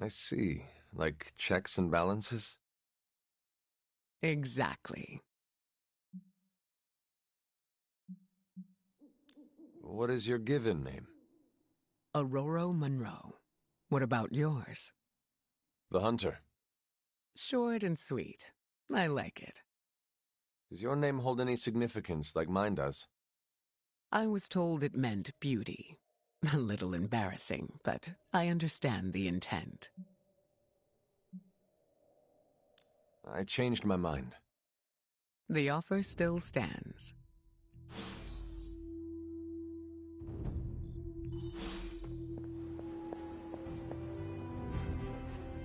I see. Like checks and balances? Exactly. What is your given name? Aurora Monroe. What about yours? The Hunter. Short and sweet. I like it. Does your name hold any significance like mine does? I was told it meant beauty. A little embarrassing, but I understand the intent. I changed my mind. The offer still stands.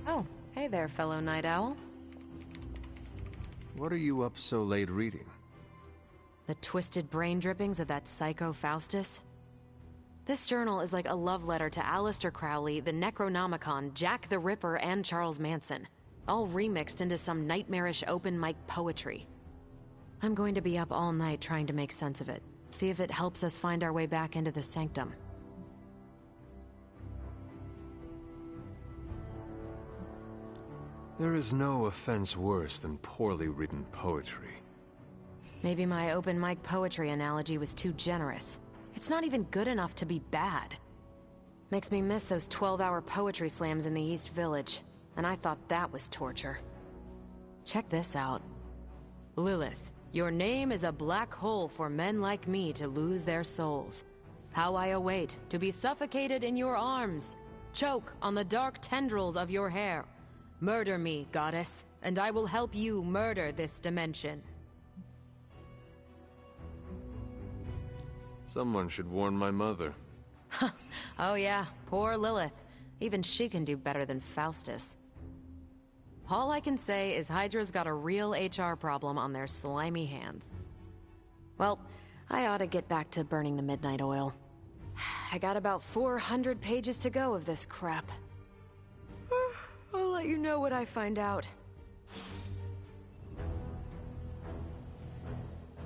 Oh, hey there, fellow night owl. What are you up so late reading? The twisted brain drippings of that psycho Faustus? This journal is like a love letter to Aleister Crowley, the Necronomicon, Jack the Ripper, and Charles Manson, all remixed into some nightmarish open mic poetry. I'm going to be up all night trying to make sense of it, see if it helps us find our way back into the sanctum. There is no offense worse than poorly written poetry. Maybe my open mic poetry analogy was too generous. It's not even good enough to be bad. Makes me miss those 12-hour poetry slams in the East Village, and I thought that was torture. Check this out. Lilith, your name is a black hole for men like me to lose their souls. How I await to be suffocated in your arms. Choke on the dark tendrils of your hair. Murder me, goddess, and I will help you murder this dimension. Someone should warn my mother. Oh yeah, poor Lilith. Even she can do better than Faustus. All I can say is Hydra's got a real HR problem on their slimy hands. Well, I ought to get back to burning the midnight oil. I got about 400 pages to go of this crap. I'll let you know what I find out.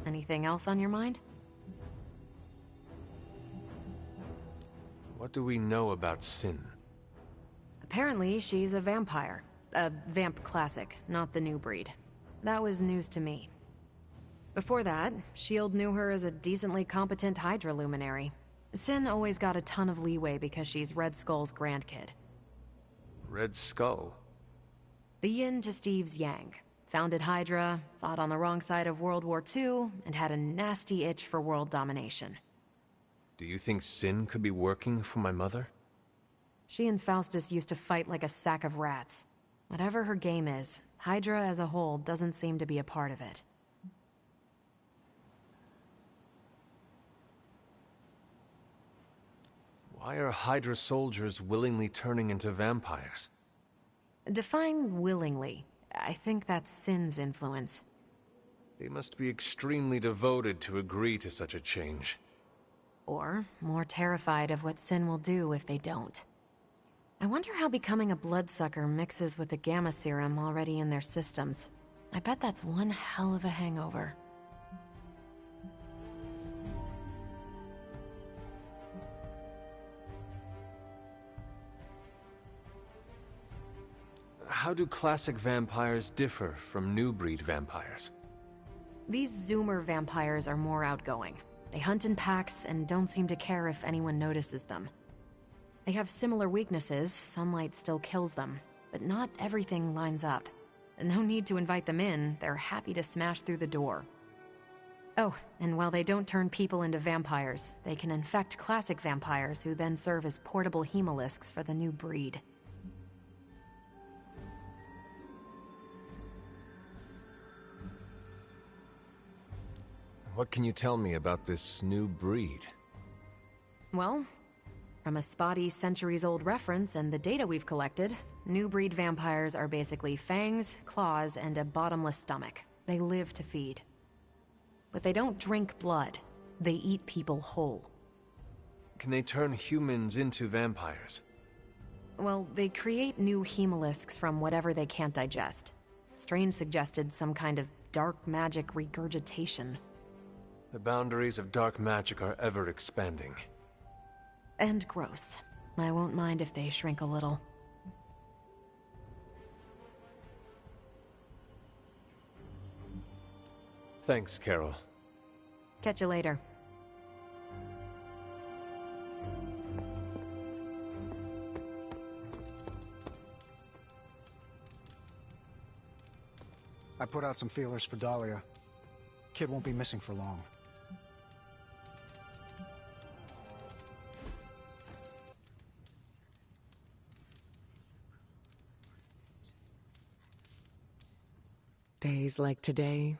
Anything else on your mind? What do we know about Sin? Apparently, she's a vampire. A vamp classic, not the new breed. That was news to me. Before that, S.H.I.E.L.D. knew her as a decently competent Hydra luminary. Sin always got a ton of leeway because she's Red Skull's grandkid. Red Skull? The yin to Steve's yang. Founded Hydra, fought on the wrong side of World War II, and had a nasty itch for world domination. Do you think Sin could be working for my mother? She and Faustus used to fight like a sack of rats. Whatever her game is, Hydra as a whole doesn't seem to be a part of it. Why are Hydra soldiers willingly turning into vampires? Define willingly. I think that's Sin's influence. They must be extremely devoted to agree to such a change. Or more terrified of what Sin will do if they don't. I wonder how becoming a bloodsucker mixes with the gamma serum already in their systems. I bet that's one hell of a hangover. How do classic vampires differ from new breed vampires? These Zoomer vampires are more outgoing. They hunt in packs and don't seem to care if anyone notices them. They have similar weaknesses, sunlight still kills them, but not everything lines up. No need to invite them in, they're happy to smash through the door. Oh, and while they don't turn people into vampires, they can infect classic vampires who then serve as portable hemolisks for the new breed. What can you tell me about this new breed? Well, from a spotty centuries-old reference and the data we've collected, new breed vampires are basically fangs, claws, and a bottomless stomach. They live to feed. But they don't drink blood. They eat people whole. Can they turn humans into vampires? Well, they create new hemolisks from whatever they can't digest. Strange suggested some kind of dark magic regurgitation. The boundaries of dark magic are ever expanding. And gross. I won't mind if they shrink a little. Thanks, Carol. Catch you later. I put out some feelers for Dahlia. Kid won't be missing for long. Days like today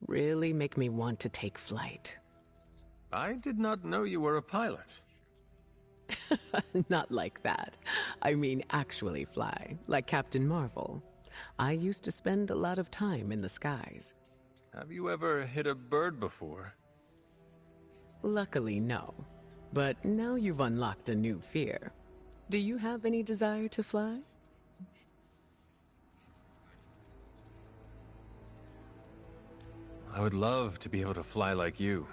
really make me want to take flight. I did not know you were a pilot. Not like that. I mean actually fly, like Captain Marvel. I used to spend a lot of time in the skies. Have you ever hit a bird before? Luckily, no. But now you've unlocked a new fear. Do you have any desire to fly? I would love to be able to fly like you.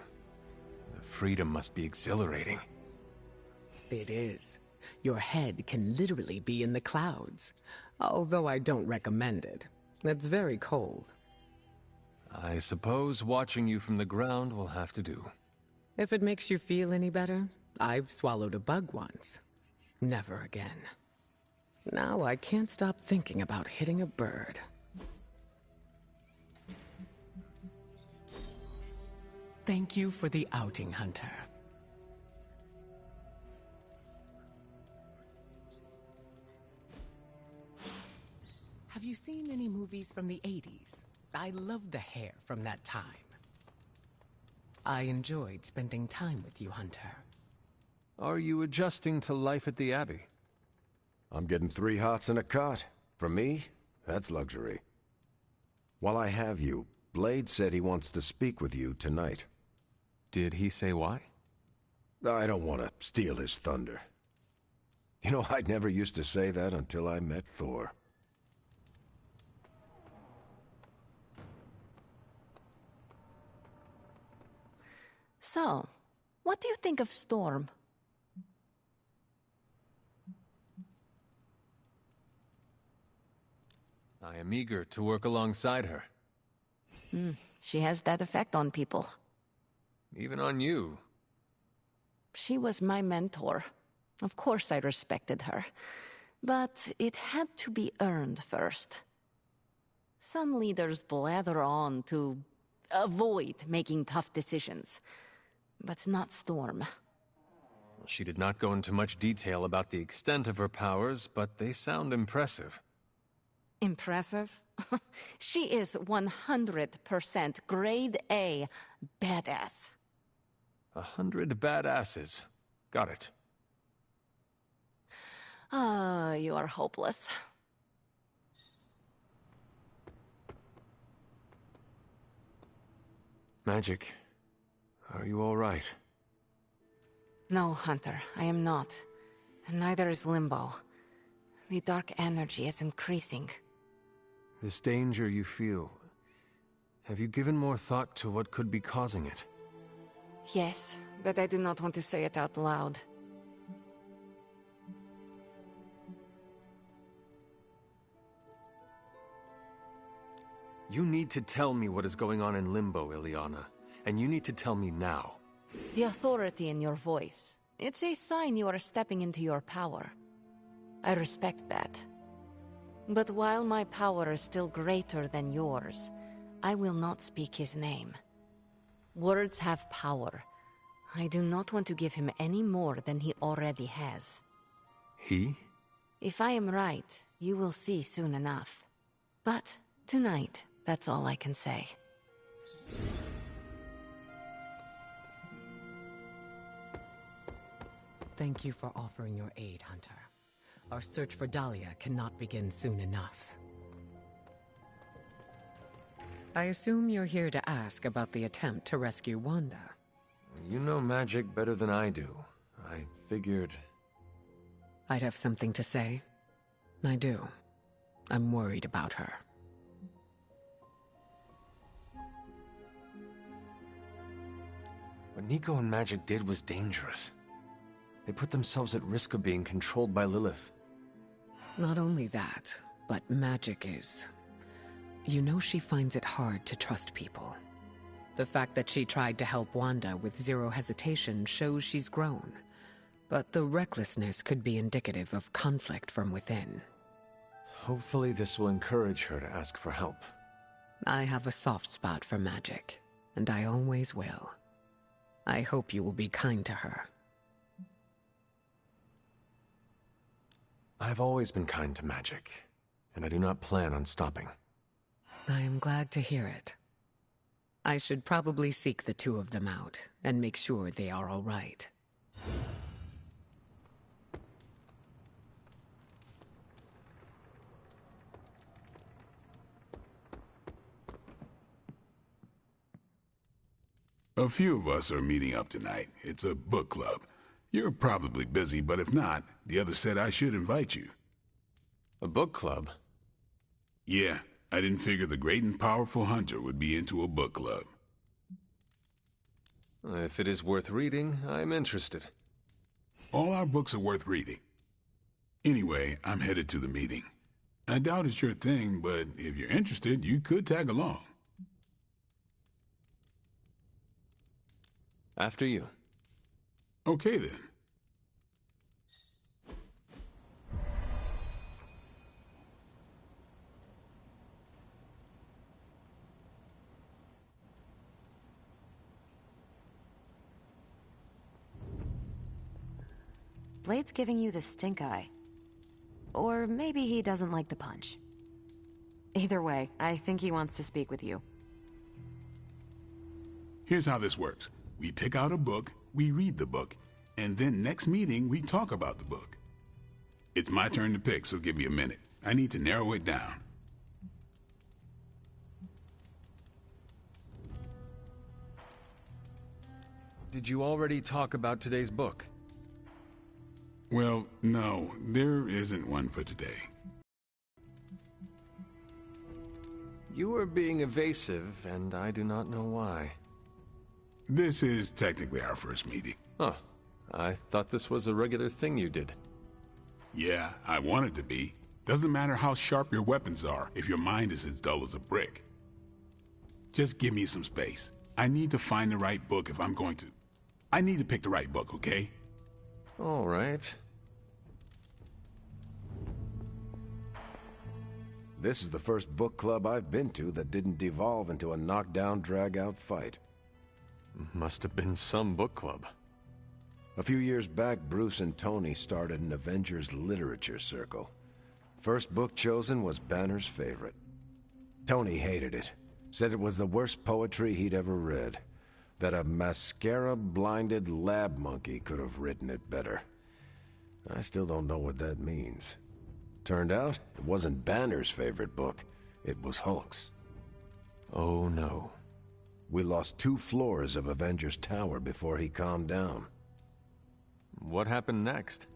The freedom must be exhilarating. It is. Your head can literally be in the clouds. Although I don't recommend it. It's very cold. I suppose watching you from the ground will have to do. If it makes you feel any better, I've swallowed a bug once. Never again. Now I can't stop thinking about hitting a bird. Thank you for the outing, Hunter. Have you seen any movies from the 80s? I love the hair from that time. I enjoyed spending time with you, Hunter. Are you adjusting to life at the Abbey? I'm getting 3 hots and a cot. For me, that's luxury. While I have you, Blade said he wants to speak with you tonight. Did he say why? I don't want to steal his thunder. You know, I never used to say that until I met Thor. So, what do you think of Storm? I am eager to work alongside her. She has that effect on people. Even on you. She was my mentor. Of course I respected her. But it had to be earned first. Some leaders blather on to avoid making tough decisions. But not Storm. She did not go into much detail about the extent of her powers, but they sound impressive. Impressive? She is 100% grade A badass. 100 badasses. Got it. You are hopeless. Magic, are you all right? No, Hunter, I am not. And neither is Limbo. The dark energy is increasing. This danger you feel, have you given more thought to what could be causing it? Yes, but I do not want to say it out loud. You need to tell me what is going on in Limbo, Ileana. And you need to tell me now. The authority in your voice. It's a sign you are stepping into your power. I respect that. But while my power is still greater than yours, I will not speak his name. Words have power. I do not want to give him any more than he already has. He? If I am right, you will see soon enough. But tonight, that's all I can say. Thank you for offering your aid, Hunter. Our search for Dahlia cannot begin soon enough. I assume you're here to ask about the attempt to rescue Wanda. You know magic better than I do. I figured... I'd have something to say. I do. I'm worried about her. What Nico and Magic did was dangerous. They put themselves at risk of being controlled by Lilith. Not only that, but Magic is... You know she finds it hard to trust people. The fact that she tried to help Wanda with zero hesitation shows she's grown. But the recklessness could be indicative of conflict from within. Hopefully this will encourage her to ask for help. I have a soft spot for Magic, and I always will. I hope you will be kind to her. I've always been kind to Magic, and I do not plan on stopping. I am glad to hear it. I should probably seek the two of them out, and make sure they are all right. A few of us are meeting up tonight. It's a book club. You're probably busy, but if not, the others said I should invite you. A book club? Yeah, I didn't figure the great and powerful Hunter would be into a book club. If it is worth reading, I'm interested. All our books are worth reading. Anyway, I'm headed to the meeting. I doubt it's your thing, but if you're interested, you could tag along. After you. Okay, then. Blade's giving you the stink eye. Or maybe he doesn't like the punch. Either way, I think he wants to speak with you. Here's how this works. We pick out a book, we read the book, and then next meeting we talk about the book. It's my turn to pick, so give me a minute. I need to narrow it down. Did you already talk about today's book? Well, no, there isn't one for today. You are being evasive, and I do not know why. This is technically our first meeting. Huh. I thought this was a regular thing you did. Yeah, I want it to be. Doesn't matter how sharp your weapons are if your mind is as dull as a brick. Just give me some space. I need to find the right book if I'm going to... I need to pick the right book, okay? All right. This is the first book club I've been to that didn't devolve into a knockdown, drag-out fight. Must have been some book club. A few years back, Bruce and Tony started an Avengers literature circle. First book chosen was Banner's favorite. Tony hated it. Said it was the worst poetry he'd ever read. That a mascara-blinded lab monkey could have written it better. I still don't know what that means. Turned out, it wasn't Banner's favorite book. It was Hulk's. Oh no. We lost 2 floors of Avengers Tower before he calmed down. What happened next?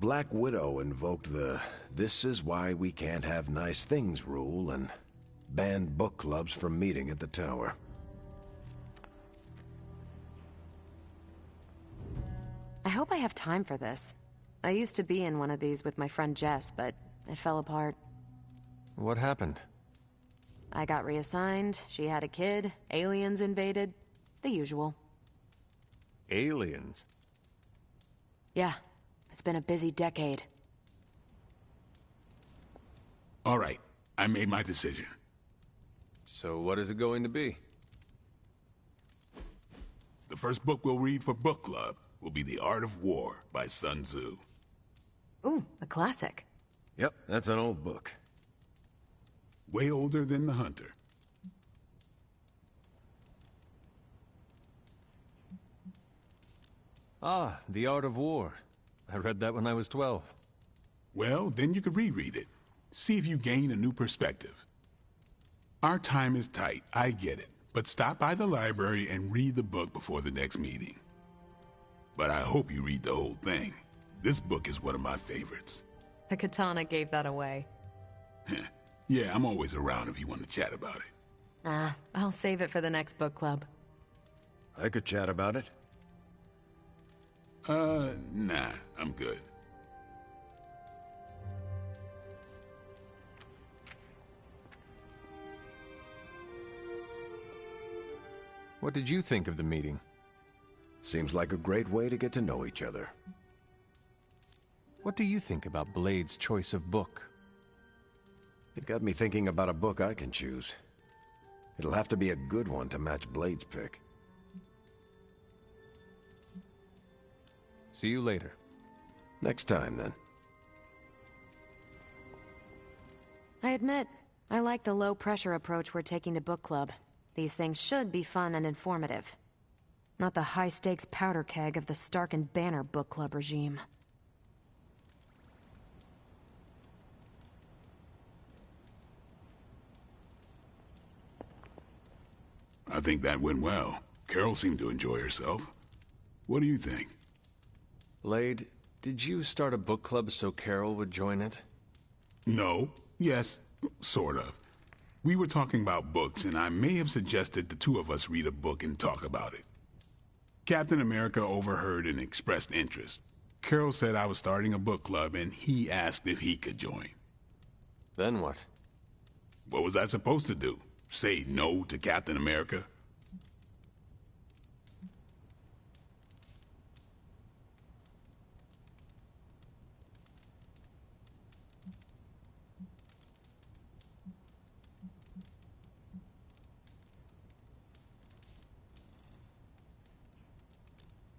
Black Widow invoked the "this is why we can't have nice things" rule and banned book clubs from meeting at the tower. I hope I have time for this. I used to be in one of these with my friend Jess, but it fell apart. What happened? I got reassigned, she had a kid, aliens invaded, the usual. Aliens? Yeah, it's been a busy decade. All right, I made my decision. So what is it going to be? The first book we'll read for book club will be The Art of War by Sun Tzu. Ooh, a classic. Yep, that's an old book. Way older than The Hunter. Ah, The Art of War. I read that when I was 12. Well, then you could reread it. See if you gain a new perspective. Our time is tight, I get it. But stop by the library and read the book before the next meeting. But I hope you read the whole thing. This book is one of my favorites. The katana gave that away. Yeah, I'm always around if you want to chat about it. Nah, I'll save it for the next book club. I could chat about it. Nah, I'm good. What did you think of the meeting? Seems like a great way to get to know each other. What do you think about Blade's choice of book? It got me thinking about a book I can choose. It'll have to be a good one to match Blade's pick. See you later. Next time, then. I admit, I like the low-pressure approach we're taking to book club. These things should be fun and informative. Not the high-stakes powder keg of the Stark and Banner book club regime. I think that went well. Carol seemed to enjoy herself. What do you think? Blade, did you start a book club so Carol would join it? No. Yes. Sort of. We were talking about books, and I may have suggested the two of us read a book and talk about it. Captain America overheard and expressed interest. Carol said I was starting a book club, and he asked if he could join. Then what? What was I supposed to do? Say no to Captain America?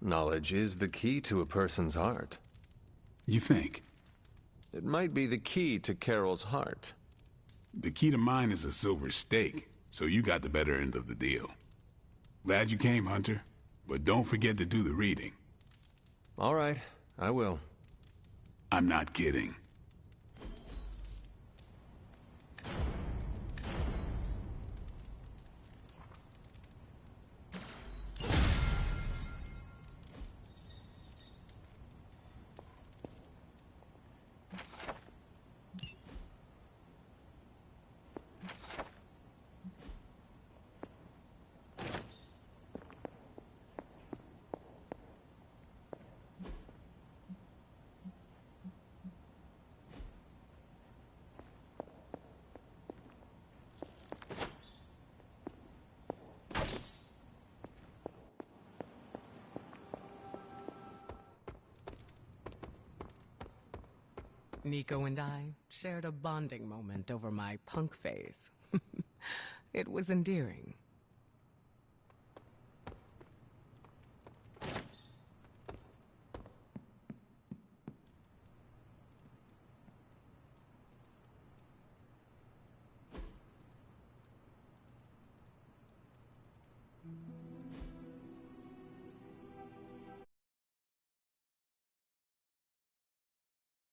Knowledge is the key to a person's heart. You think? It might be the key to Carol's heart. The key to mine is a silver stake, so you got the better end of the deal. Glad you came, Hunter, but don't forget to do the reading. All right, I will. I'm not kidding. Nico and I shared a bonding moment over my punk phase. It was endearing.